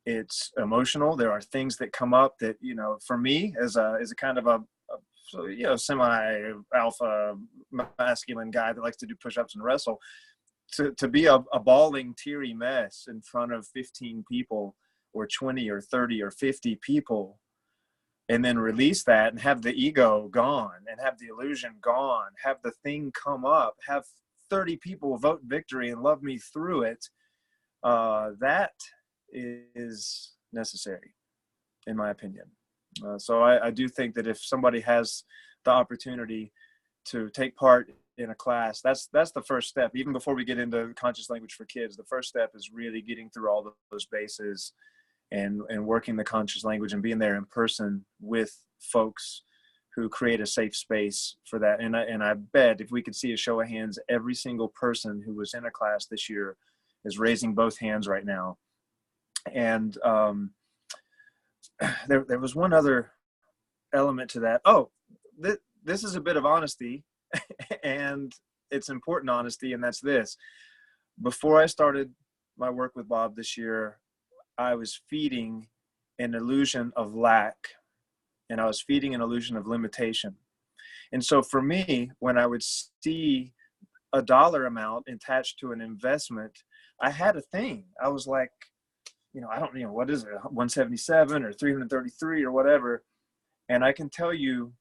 [SPEAKER 2] It's emotional. There are things that come up that, you know, for me as a kind of a you know, semi-alpha masculine guy that likes to do push-ups and wrestle, to be a bawling, teary mess in front of 15 people or 20 or 30 or 50 people, and then release that and have the ego gone and have the illusion gone, have the thing come up, have 30 people vote victory and love me through it. That is necessary, in my opinion. So I do think that if somebody has the opportunity to take part in a class, that's the first step. Even before we get into conscious language for kids, the first step is really getting through all those bases and working the conscious language and being there in person with folks who create a safe space for that. And I bet if we could see a show of hands, every single person who was in a class this year is raising both hands right now. And there was one other element to that. Oh, this is a bit of honesty, and it's important honesty, and that's this. Before I started my work with Bob this year, I was feeding an illusion of lack, and I was feeding an illusion of limitation. And so for me, when I would see a dollar amount attached to an investment, I had a thing. I was like, you know, I don't, you know, what is it, 177 or 333 or whatever. And I can tell you,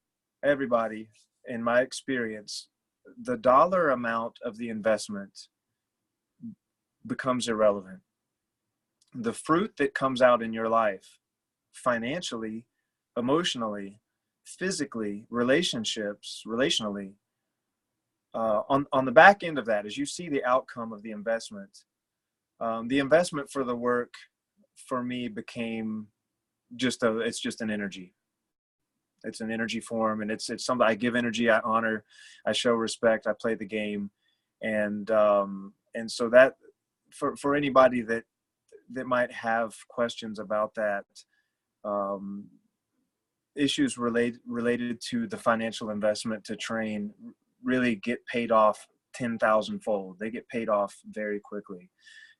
[SPEAKER 2] everybody, in my experience, the dollar amount of the investment becomes irrelevant. The fruit that comes out in your life, financially, emotionally, physically, relationships, relationally, on the back end of that, as you see the outcome of the investment for the work for me became it's just an energy. It's an energy form, and it's something I give energy, I honor, I show respect, I play the game. And so that for anybody that might have questions about that, issues related to the financial investment to train really get paid off 10,000-fold. They get paid off very quickly.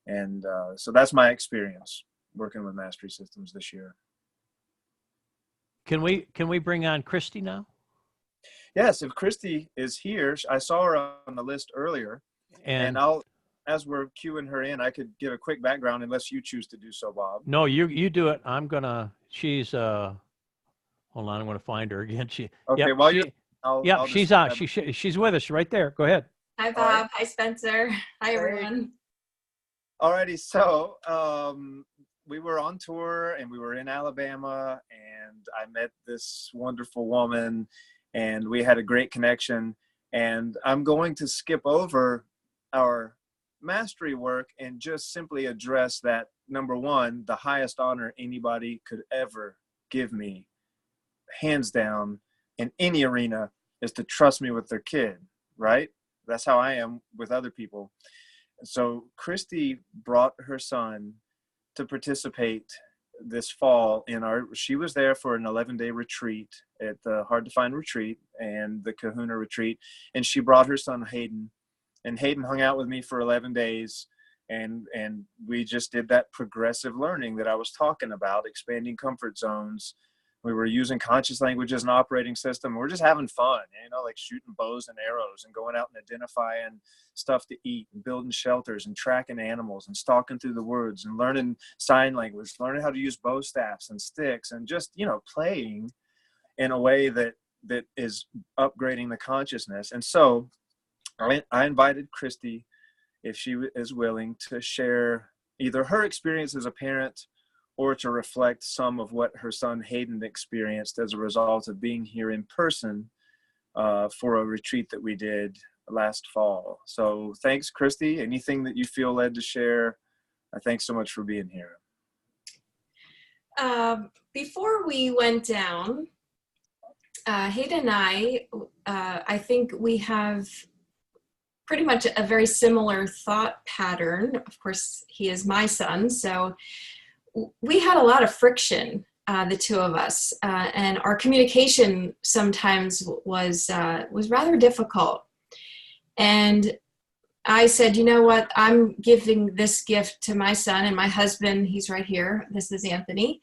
[SPEAKER 2] And so that's my experience working with Mastery Systems this year.
[SPEAKER 1] Can we bring on Christy now?
[SPEAKER 2] Yes, if Christy is here, I saw her on the list earlier, and I'll, as we're queuing her in, I could give a quick background unless you choose to do so, Bob.
[SPEAKER 1] No, you do it. She's hold on, I'm gonna find her again.
[SPEAKER 2] Okay, I'll
[SPEAKER 1] she's on. She's with us right there. Go ahead.
[SPEAKER 3] Hi, Bob. Hi, Spencer. Hi, everyone.
[SPEAKER 2] Alrighty, so we were on tour and we were in Alabama, and I met this wonderful woman and we had a great connection. And I'm going to skip over our mastery work and just simply address that. Number one, the highest honor anybody could ever give me, hands down, in any arena, is to trust me with their kid, right? That's how I am with other people. So Christy brought her son to participate this fall she was there for an 11-day retreat at the Hard to Find retreat and the Kahuna retreat. And she brought her son Hayden, and Hayden hung out with me for 11 days. And we just did that progressive learning that I was talking about, expanding comfort zones. We were using conscious language as an operating system. We're just having fun, you know, like shooting bows and arrows and going out and identifying stuff to eat and building shelters and tracking animals and stalking through the woods and learning sign language, learning how to use bow staffs and sticks, and just, you know, playing in a way that that is upgrading the consciousness. And so I invited Christy, if she is willing, to share either her experience as a parent or to reflect some of what her son Hayden experienced as a result of being here in person for a retreat that we did last fall. So thanks, Christy. Anything that you feel led to share, thanks so much for being here.
[SPEAKER 3] Before we went down, Hayden and I think we have pretty much a very similar thought pattern. Of course, he is my son, so we had a lot of friction, the two of us, and our communication sometimes was rather difficult. And I said, you know what, I'm giving this gift to my son and my husband. He's right here. This is Anthony.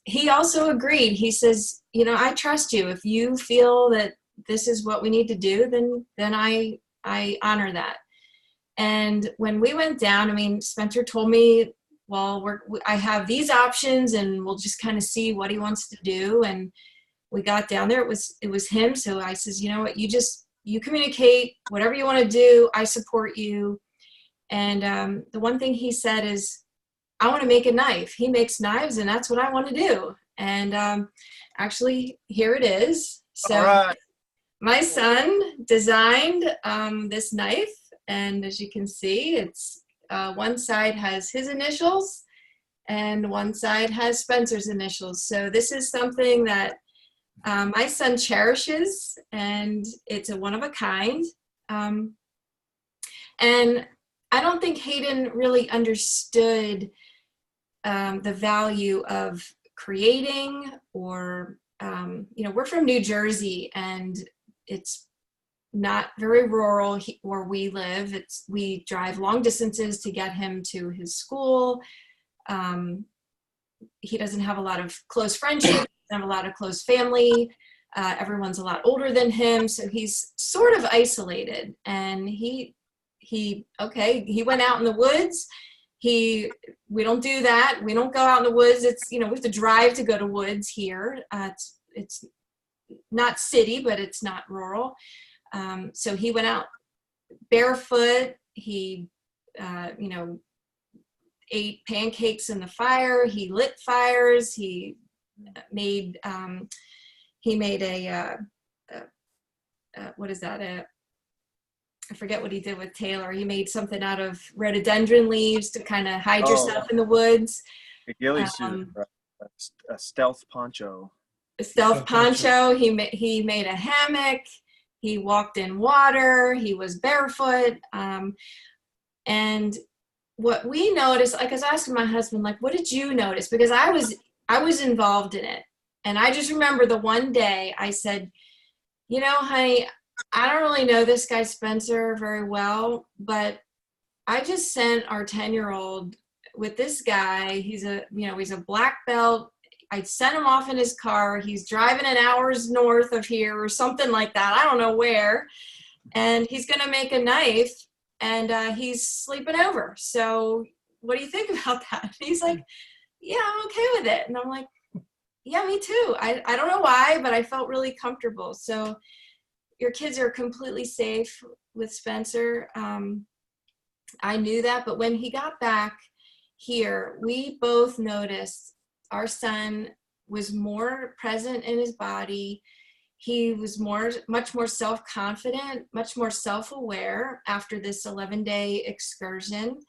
[SPEAKER 3] He also agreed. He says, you know, I trust you. If you feel that this is what we need to do, then I honor that. And when we went down, I mean, Spencer told me, well, I have these options and we'll just kind of see what he wants to do. And we got down there, it was him. So I says, you know what, you communicate whatever you want to do. I support you. And the one thing he said is, I want to make a knife. He makes knives and that's what I want to do. And actually here it is. So
[SPEAKER 2] All right.
[SPEAKER 3] My son designed this knife, and as you can see, it's one side has his initials and one side has Spencer's initials. So this is something that my son cherishes, and it's a one of a kind. And I don't think Hayden really understood the value of creating, or you know, we're from New Jersey, and it's not very rural where we live. We drive long distances to get him to his school. He doesn't have a lot of close friendships, doesn't have a lot of close family. Everyone's a lot older than him, so he's sort of isolated. And he went out in the woods. We don't do that. We don't go out in the woods. It's, you know, we have to drive to go to woods here. It's not city, but it's not rural. So he went out barefoot. He, you know, ate pancakes in the fire. He lit fires. He made what is that? I forget what he did with Taylor. He made something out of rhododendron leaves to kind of hide yourself in the woods.
[SPEAKER 2] A ghillie suit, a stealth poncho.
[SPEAKER 3] A stealth poncho. He made a hammock. He walked in water. He was barefoot. And what we noticed, like I was asking my husband, like, what did you notice? Because I was involved in it. And I just remember the one day I said, you know, honey, I don't really know this guy Spencer very well, but I just sent our 10-year-old with this guy. He's a black belt. I sent him off in his car. He's driving an hour's north of here or something like that. I don't know where. And he's going to make a knife, and he's sleeping over. So what do you think about that? And he's like, yeah, I'm okay with it. And I'm like, yeah, me too. I don't know why, but I felt really comfortable. So your kids are completely safe with Spencer. I knew that, but when he got back here, we both noticed our son was more present in his body. He was much more self-confident, much more self-aware after this 11-day excursion.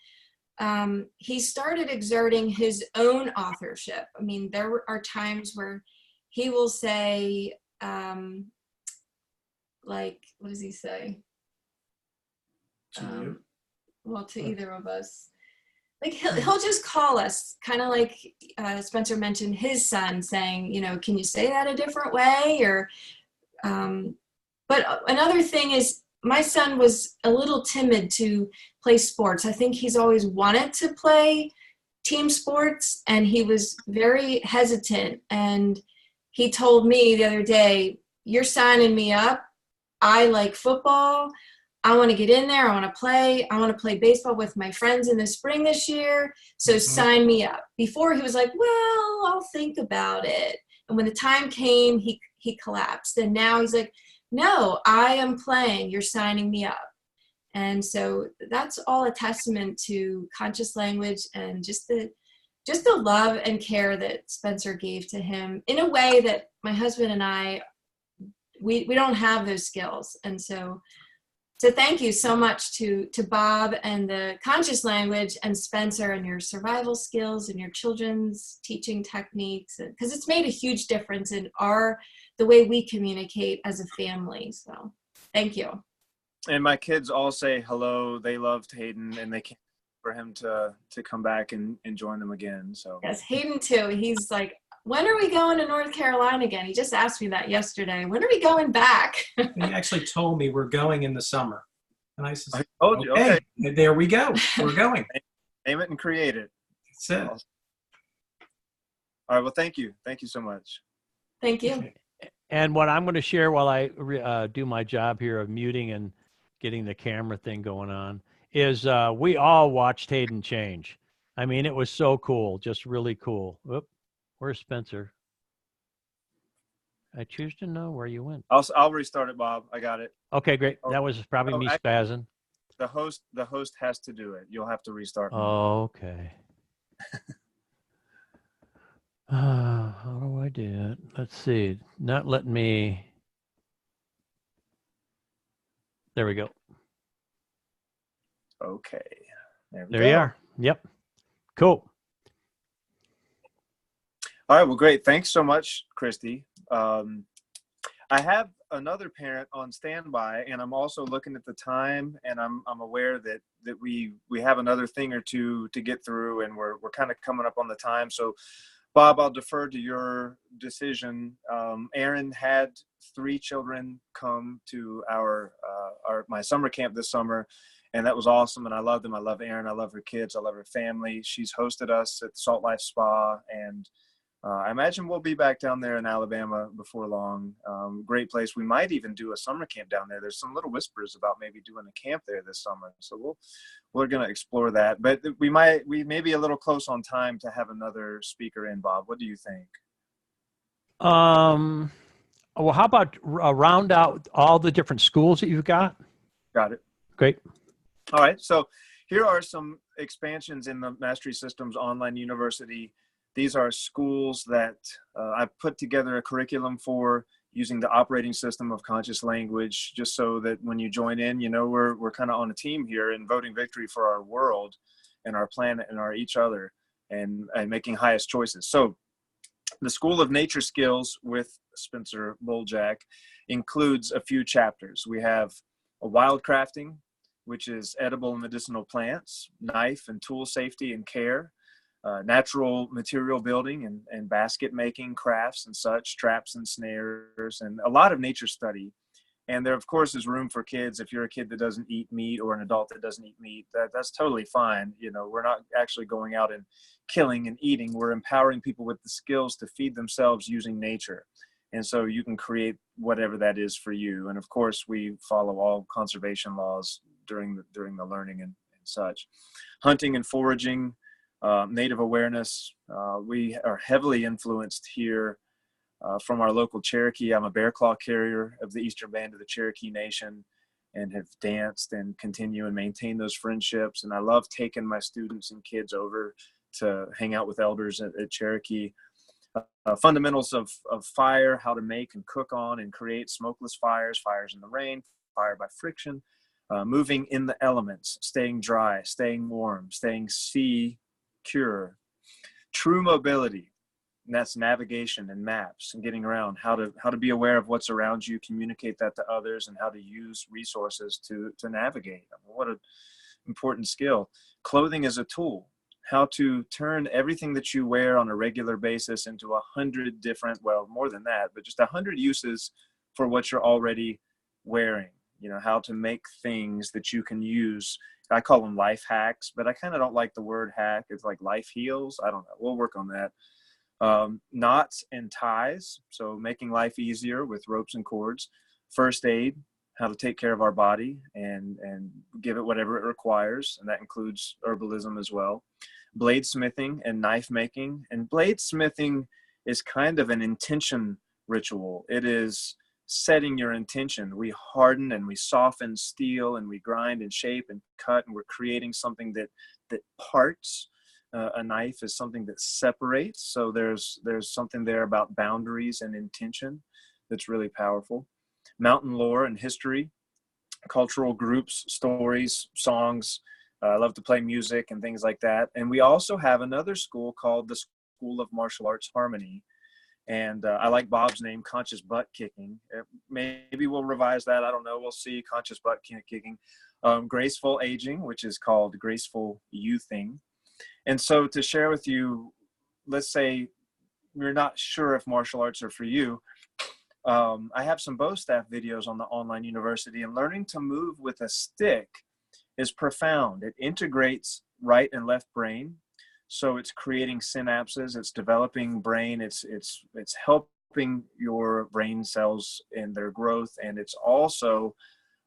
[SPEAKER 3] He started exerting his own authorship. I mean, there are times where he will say, like, what does he say?
[SPEAKER 4] To you?
[SPEAKER 3] Well, to either of us. Like, he'll just call us, kind of like Spencer mentioned his son saying, you know, can you say that a different way? Or, but another thing is, my son was a little timid to play sports. I think he's always wanted to play team sports, and he was very hesitant. And he told me the other day, you're signing me up. I like football. I want to get in there. I want to play. I want to play baseball with my friends in the spring this year. So sign me up. Before he was like, well, I'll think about it. And when the time came, he collapsed. And now he's like, no, I am playing. You're signing me up. And so that's all a testament to conscious language and just the love and care that Spencer gave to him in a way that my husband and I, we don't have those skills. And so thank you so much to Bob and the conscious language, and Spencer and your survival skills and your children's teaching techniques, because it's made a huge difference in the way we communicate as a family. So thank you.
[SPEAKER 2] And my kids all say hello. They loved Hayden, and they can't wait for him to come back and join them again. So
[SPEAKER 3] Yes, Hayden too. He's like, when are we going to North Carolina again? He just asked me that yesterday. When are we going back?
[SPEAKER 4] He actually told me we're going in the summer. And I said,
[SPEAKER 2] I told you, okay.
[SPEAKER 4] There we go. We're going.
[SPEAKER 2] Name it and create it.
[SPEAKER 4] That's it.
[SPEAKER 2] All right. Well, thank you. Thank you so much.
[SPEAKER 3] Thank you.
[SPEAKER 1] And what I'm going to share while I do my job here of muting and getting the camera thing going on is we all watched Hayden change. I mean, it was so cool, just really cool. Whoop, where's Spencer? I choose to know where you went.
[SPEAKER 2] I'll restart it, Bob. I got it.
[SPEAKER 1] Okay, great. That was probably me spazzing.
[SPEAKER 2] The host has to do it. You'll have to restart.
[SPEAKER 1] Okay. How do I do it? Let's see. Not letting me. There we go.
[SPEAKER 2] Okay. There
[SPEAKER 1] you are. Yep. Cool.
[SPEAKER 2] All right. Well, great. Thanks so much, Christy. I have another parent on standby, and I'm also looking at the time, and I'm aware that we have another thing or two to get through, and we're kind of coming up on the time. So, Bob, I'll defer to your decision. Aaron had 3 children come to my summer camp this summer, and that was awesome. And I love them. I love Aaron. I love her kids. I love her family. She's hosted us at Salt Life Spa, and I imagine we'll be back down there in Alabama before long. Great place. We might even do a summer camp down there. There's some little whispers about maybe doing a camp there this summer. So we're going to explore that. But we may be a little close on time to have another speaker in, Bob. What do you think?
[SPEAKER 1] Well, how about round out all the different schools that you've got?
[SPEAKER 2] Got it.
[SPEAKER 1] Great.
[SPEAKER 2] All right. So here are some expansions in the Mastery Systems Online University. These are schools that I've put together a curriculum for using the operating system of conscious language, just so that when you join in, you know, we're kind of on a team here and voting victory for our world and our planet and each other and making highest choices. So the School of Nature Skills with Spencer Boljak includes a few chapters. We have a wildcrafting, which is edible and medicinal plants, knife and tool safety and care, natural material building and basket making, crafts and such, traps and snares, and a lot of nature study. And there, of course, is room for kids. If you're a kid that doesn't eat meat or an adult that doesn't eat meat, that's totally fine. You know, we're not actually going out and killing and eating. We're empowering people with the skills to feed themselves using nature. And so you can create whatever that is for you. And of course, we follow all conservation laws during the learning and such. Hunting and foraging, native awareness. We are heavily influenced here from our local Cherokee. I'm a bear claw carrier of the Eastern Band of the Cherokee Nation and have danced and continue and maintain those friendships. And I love taking my students and kids over to hang out with elders at Cherokee. Fundamentals of fire, how to make and cook on and create smokeless fires, fires in the rain, fire by friction, moving in the elements, staying dry, staying warm, staying secure, true mobility. And that's navigation and maps and getting around, how to be aware of what's around you, communicate that to others, and how to use resources to navigate. I mean, what an important skill. Clothing as a tool, how to turn everything that you wear on a regular basis into 100 different, well, more than that, but just 100 uses for what you're already wearing. You know, how to make things that you can use. I call them life hacks, but I kind of don't like the word hack. It's like life heals. I don't know. We'll work on that. Knots and ties, so making life easier with ropes and cords. First aid, how to take care of our body and give it whatever it requires, and that includes herbalism as well. Bladesmithing and knife making. And bladesmithing is kind of an intention ritual. It is setting your intention. We harden and we soften steel, and we grind and shape and cut, and we're creating something that parts. A knife is something that separates. So there's something there about boundaries and intention that's really powerful. Mountain lore and history, cultural groups, stories, songs. I love to play music and things like that. And we also have another school called the School of Martial Arts Harmony. And I like Bob's name, Conscious Butt Kicking. Maybe we'll revise that. I don't know. We'll see. Conscious Butt Kicking. Graceful Aging, which is called Graceful Youthing. And so to share with you, let's say you're not sure if martial arts are for you. I have some bow staff videos on the online university, and learning to move with a stick is profound. It integrates right and left brain. So it's creating synapses, it's developing brain, it's helping your brain cells in their growth, and it's also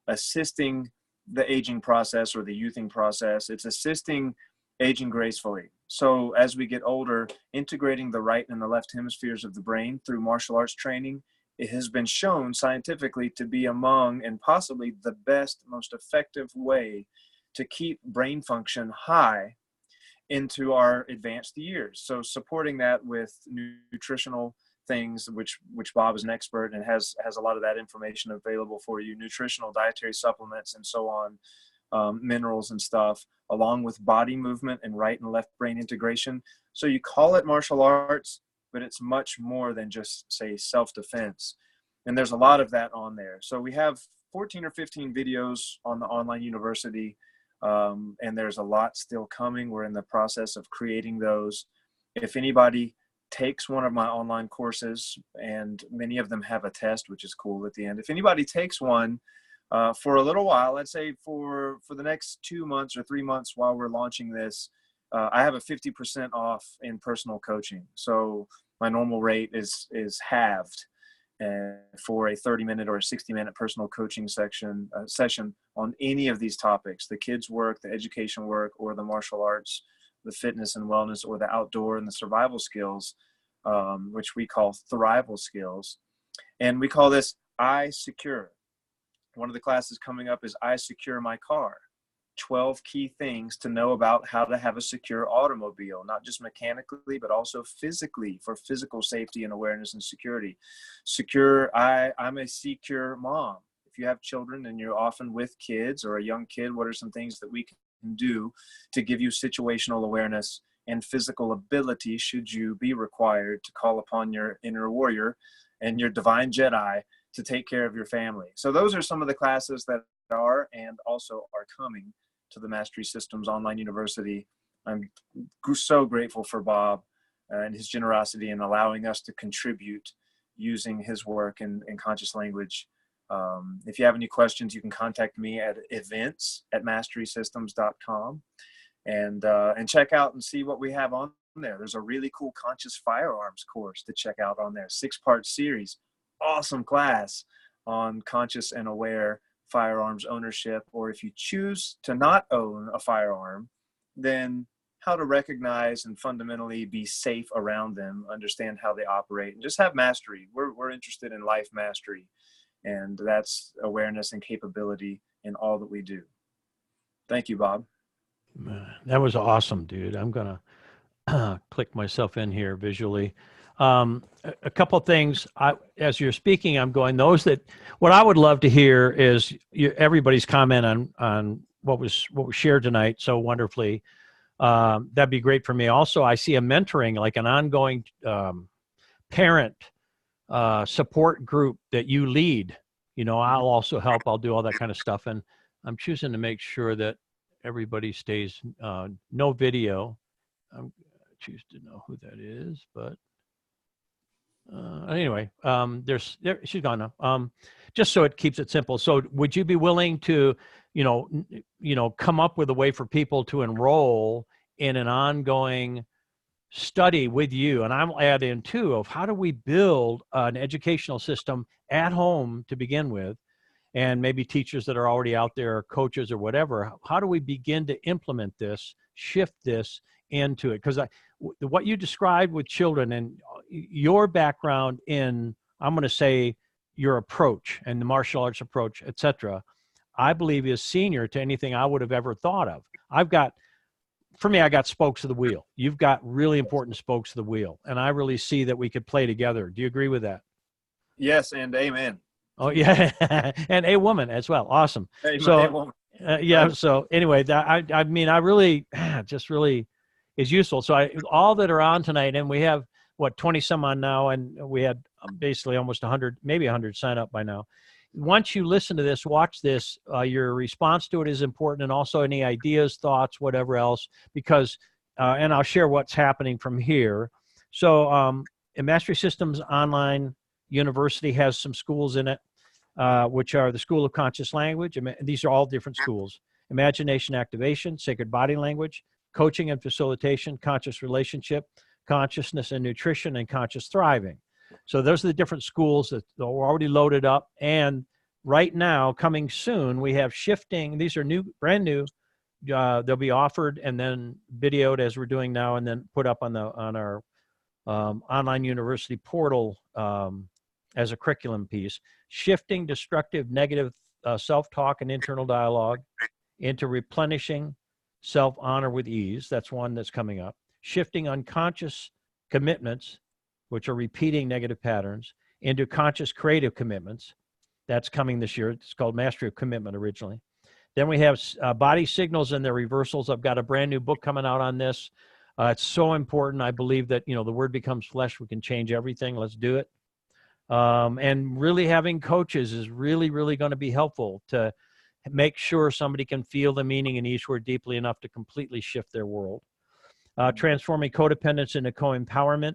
[SPEAKER 2] assisting the aging process or the youthing process. It's assisting aging gracefully. So as we get older, integrating the right and the left hemispheres of the brain through martial arts training, it has been shown scientifically to be among and possibly the best, most effective way to keep brain function high into our advanced years. So supporting that with nutritional things, which Bob is an expert and has a lot of that information available for you, nutritional dietary supplements and so on, minerals and stuff, along with body movement and right and left brain integration. So you call it martial arts, but it's much more than just, say, self-defense. And there's a lot of that on there. So we have 14 or 15 videos on the online university, and there's a lot still coming. We're in the process of creating those. If anybody takes one of my online courses, and many of them have a test, which is cool at the end. If anybody takes one for a little while, let's say for the next 2 months or 3 months while we're launching this, I have a 50% off in personal coaching. So my normal rate is halved for a 30-minute or a 60-minute personal coaching session on any of these topics: the kids work, the education work, or the martial arts, the fitness and wellness, or the outdoor and the survival skills, which we call thrival skills. And we call this I Secure. One of the classes coming up is I Secure My Car. 12 key things to know about how to have a secure automobile, not just mechanically, but also physically, for physical safety and awareness and security. I'm a secure mom. If you have children and you're often with kids or a young kid, what are some things that we can do to give you situational awareness and physical ability should you be required to call upon your inner warrior and your divine Jedi to take care of your family? So those are some of the classes that are and also are coming to the Mastery Systems Online University. I'm so grateful for Bob and his generosity in allowing us to contribute using his work in conscious language. If you have any questions, you can contact me at events@masterysystems.com and check out and see what we have on there. There's a really cool conscious firearms course to check out on there. 6-part series, awesome class on conscious and aware firearms ownership, or if you choose to not own a firearm, then how to recognize and fundamentally be safe around them, understand how they operate, and just have mastery. We're interested in life mastery, and that's awareness and capability in all that we do. Thank you, Bob.
[SPEAKER 1] Man, that was awesome, dude. I'm gonna click myself in here visually. A couple of things. As you're speaking, I'm going, what I would love to hear is everybody's comment on what was shared tonight so wonderfully. That'd be great for me. Also, I see a mentoring, like an ongoing parent support group that you lead. I'll also help. I'll do all that kind of stuff. And I'm choosing to make sure that everybody stays no video. I choose to know who that is, but anyway, she's gone now. Just so it keeps it simple. So would you be willing to, come up with a way for people to enroll in an ongoing study with you? And I'll add in too of how do we build an educational system at home to begin with, and maybe teachers that are already out there, or coaches or whatever. How do we begin to implement this, shift this into it? Because what you described with children, and your background in, I'm going to say, your approach and the martial arts approach, etc., I believe is senior to anything I would have ever thought of. For me, I got spokes of the wheel. You've got really important spokes of the wheel, and I really see that we could play together. Do you agree with that?
[SPEAKER 2] Yes, and amen.
[SPEAKER 1] Oh yeah, and a woman as well. Awesome.
[SPEAKER 2] Amen.
[SPEAKER 1] So yeah. So anyway, I mean, I really just really is useful. So all that are on tonight, and we have what 20 some on now, and we had basically almost 100, maybe 100 sign up by now. Once you listen to this, watch this, your response to it is important, and also any ideas, thoughts, whatever else, because, and I'll share what's happening from here. So Mastery Systems Online University has some schools in it, which are the School of Conscious Language. These are all different schools. Imagination Activation, Sacred Body Language, Coaching and Facilitation, Conscious Relationship, Consciousness and Nutrition, and Conscious Thriving. So those are the different schools that are already loaded up. And right now, coming soon, we have shifting. These are new, brand new. They'll be offered and then videoed as we're doing now, and then put up on our online university portal as a curriculum piece. Shifting destructive, negative self-talk and internal dialogue into replenishing self-honor with ease. That's one that's coming up. Shifting unconscious commitments, which are repeating negative patterns, into conscious creative commitments. That's coming this year. It's called Mastery of Commitment originally. Then we have body signals and their reversals. I've got a brand new book coming out on this. It's so important. I believe that, the word becomes flesh. We can change everything. Let's do it. And really having coaches is really, really going to be helpful to make sure somebody can feel the meaning in each word deeply enough to completely shift their world. Transforming codependence into co-empowerment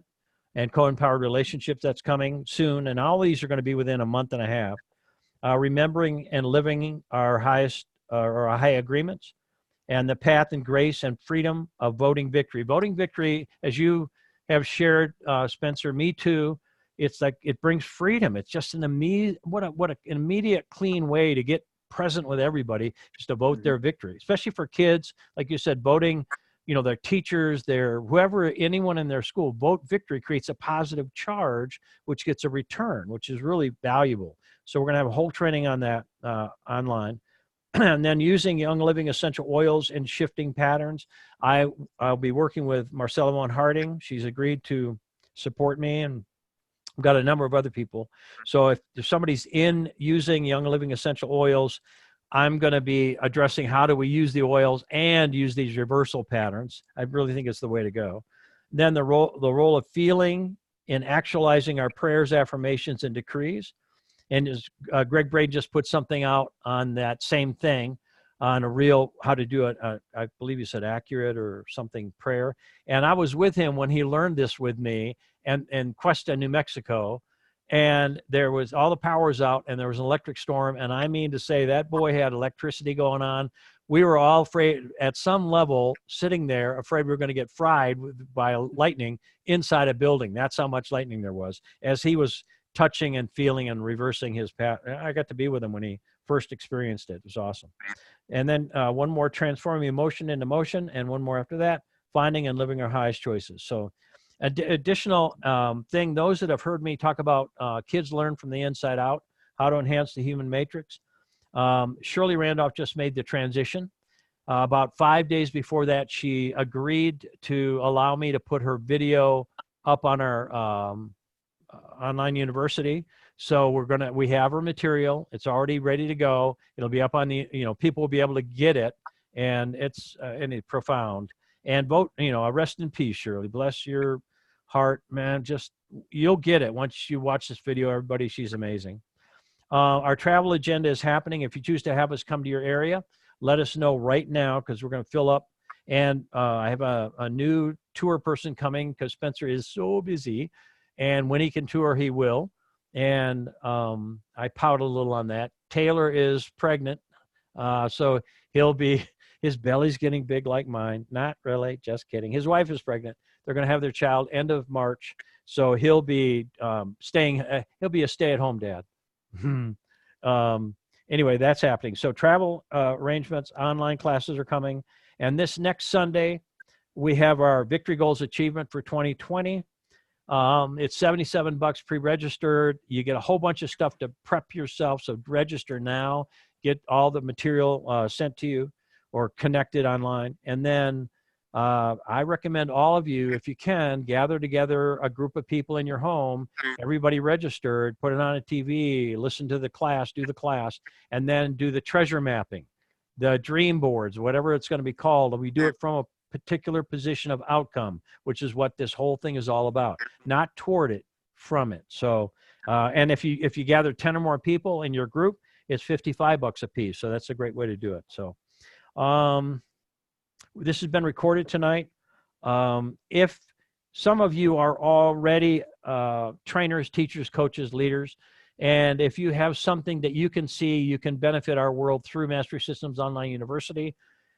[SPEAKER 1] and co-empowered relationships, that's coming soon. And all these are going to be within a month and a half. Remembering and living our highest or our high agreements, and the path and grace and freedom of voting victory. Voting victory, as you have shared, Spencer, me too. It's like it brings freedom. It's just an immediate, clean way to get present with everybody, just to vote their victory, especially for kids. Like you said, voting, their teachers, anyone in their school, vote victory creates a positive charge, which gets a return, which is really valuable. So we're going to have a whole training on that online. And then using Young Living essential oils and shifting patterns. I'll be working with Marcella Von Harding. She's agreed to support me, and I've got a number of other people. So if somebody's in using Young Living essential oils, I'm going to be addressing how do we use the oils and use these reversal patterns. I really think it's the way to go. Then the role of feeling in actualizing our prayers, affirmations, and decrees. And as Greg Braden just put something out on that same thing, on how to do it, I believe he said accurate or something prayer. And I was with him when he learned this with me in Cuesta, New Mexico. And there was all the power's out, and there was an electric storm. And I mean to say that boy had electricity going on. We were all afraid at some level, sitting there, afraid we were going to get fried by lightning inside a building. That's how much lightning there was, as he was touching and feeling and reversing his path. I got to be with him when he first experienced it. It was awesome. And then one more, transforming emotion into motion, and one more after that, finding and living our highest choices. So additional thing, those that have heard me talk about kids learn from the inside out, how to enhance the human matrix. Shirley Randolph just made the transition. About 5 days before that, she agreed to allow me to put her video up on our online university. So we have her material. It's already ready to go. It'll be up on people will be able to get it, and it's profound. And vote, rest in peace, Shirley. Bless your heart, man. Just, you'll get it once you watch this video, everybody. She's amazing. Our travel agenda is happening. If you choose to have us come to your area, let us know right now, because we're going to fill up. And I have a new tour person coming, because Spencer is so busy. And when he can tour, he will. And I pout a little on that. Taylor is pregnant. So his belly's getting big like mine. Not really, just kidding. His wife is pregnant. They're going to have their child end of March. So he'll be he'll be a stay-at-home dad. Anyway, that's happening. So travel arrangements, online classes are coming. And this next Sunday, we have our Victory Goals Achievement for 2020. It's $77 pre-registered. You get a whole bunch of stuff to prep yourself. So register now, get all the material sent to you or connected online. And then I recommend all of you, if you can, gather together a group of people in your home, everybody registered, put it on a TV, listen to the class, do the class, and then do the treasure mapping, the dream boards, whatever it's going to be called. We do it from a particular position of outcome, which is what this whole thing is all about, not toward it, from it. So, and if you gather 10 or more people in your group, it's $55 a piece. So that's a great way to do it. So, this has been recorded tonight. If some of you are already trainers, teachers, coaches, leaders, and if you have something that you can see, you can benefit our world through Mastery Systems Online University.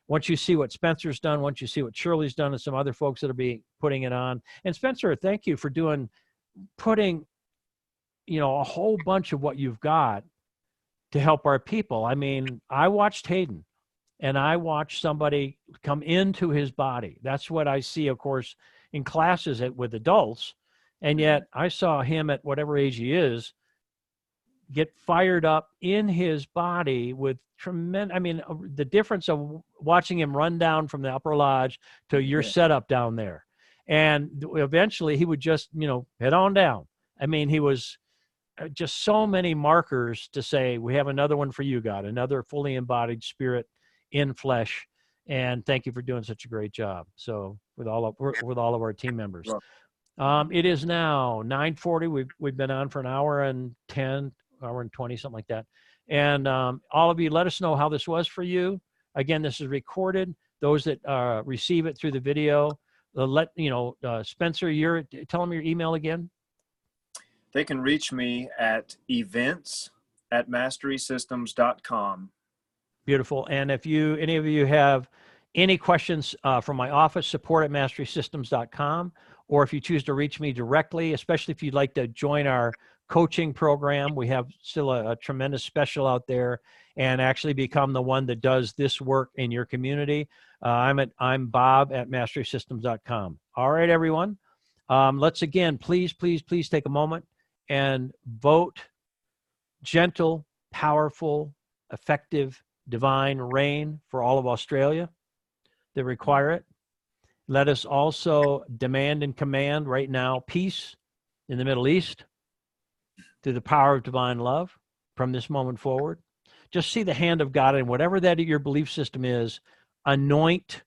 [SPEAKER 1] Once you see what Spencer's done, once you see what Shirley's done and some other folks that will be putting it on. And Spencer, thank you for putting, a whole bunch of what you've got to help our people. I mean, I watched Hayden and I watched somebody come into his body. That's what I see, of course, in classes with adults. And yet I saw him at whatever age he is, get fired up in his body with tremendous, the difference of watching him run down from the upper lodge to your setup down there. And eventually he would just, head on down. He was just so many markers to say, we have another one for you, God, another fully embodied spirit in flesh. And thank you for doing such a great job. So with all of our team members, it is now 9:40. We've been on for an hour and 10, hour and 20, something like that. And all of you, let us know how this was for you. Again, this is recorded. Those that receive it through the video, Spencer, tell them your email again.
[SPEAKER 2] They can reach me at events@masterysystems.com.
[SPEAKER 1] Beautiful. And if any of you have any questions from my office, support@masterysystems.com, or if you choose to reach me directly, especially if you'd like to join our coaching program, we have still a tremendous special out there, and actually become the one that does this work in your community. I'm Bob@masterysystems.com. All right, everyone. Let's again, please take a moment and vote gentle, powerful, effective, divine reign for all of Australia that require it. Let us also demand and command right now peace in the Middle East through the power of divine love from this moment forward. Just see the hand of God, and whatever that your belief system is, anoint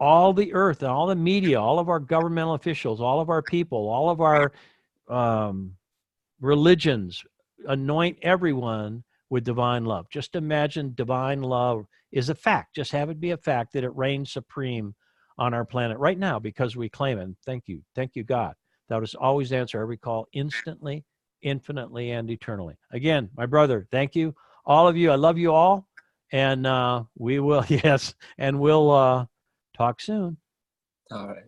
[SPEAKER 1] all the earth and all the media, all of our governmental officials, all of our people, all of our religions, anoint everyone with divine love. Just imagine divine love is a fact. Just have it be a fact that it reigns supreme on our planet right now, because we claim it. Thank you, God. Thou dost always answer every call instantly, infinitely, and eternally. Again, my brother, thank you. All of you, I love you all. And we will, we'll talk soon.
[SPEAKER 2] All right.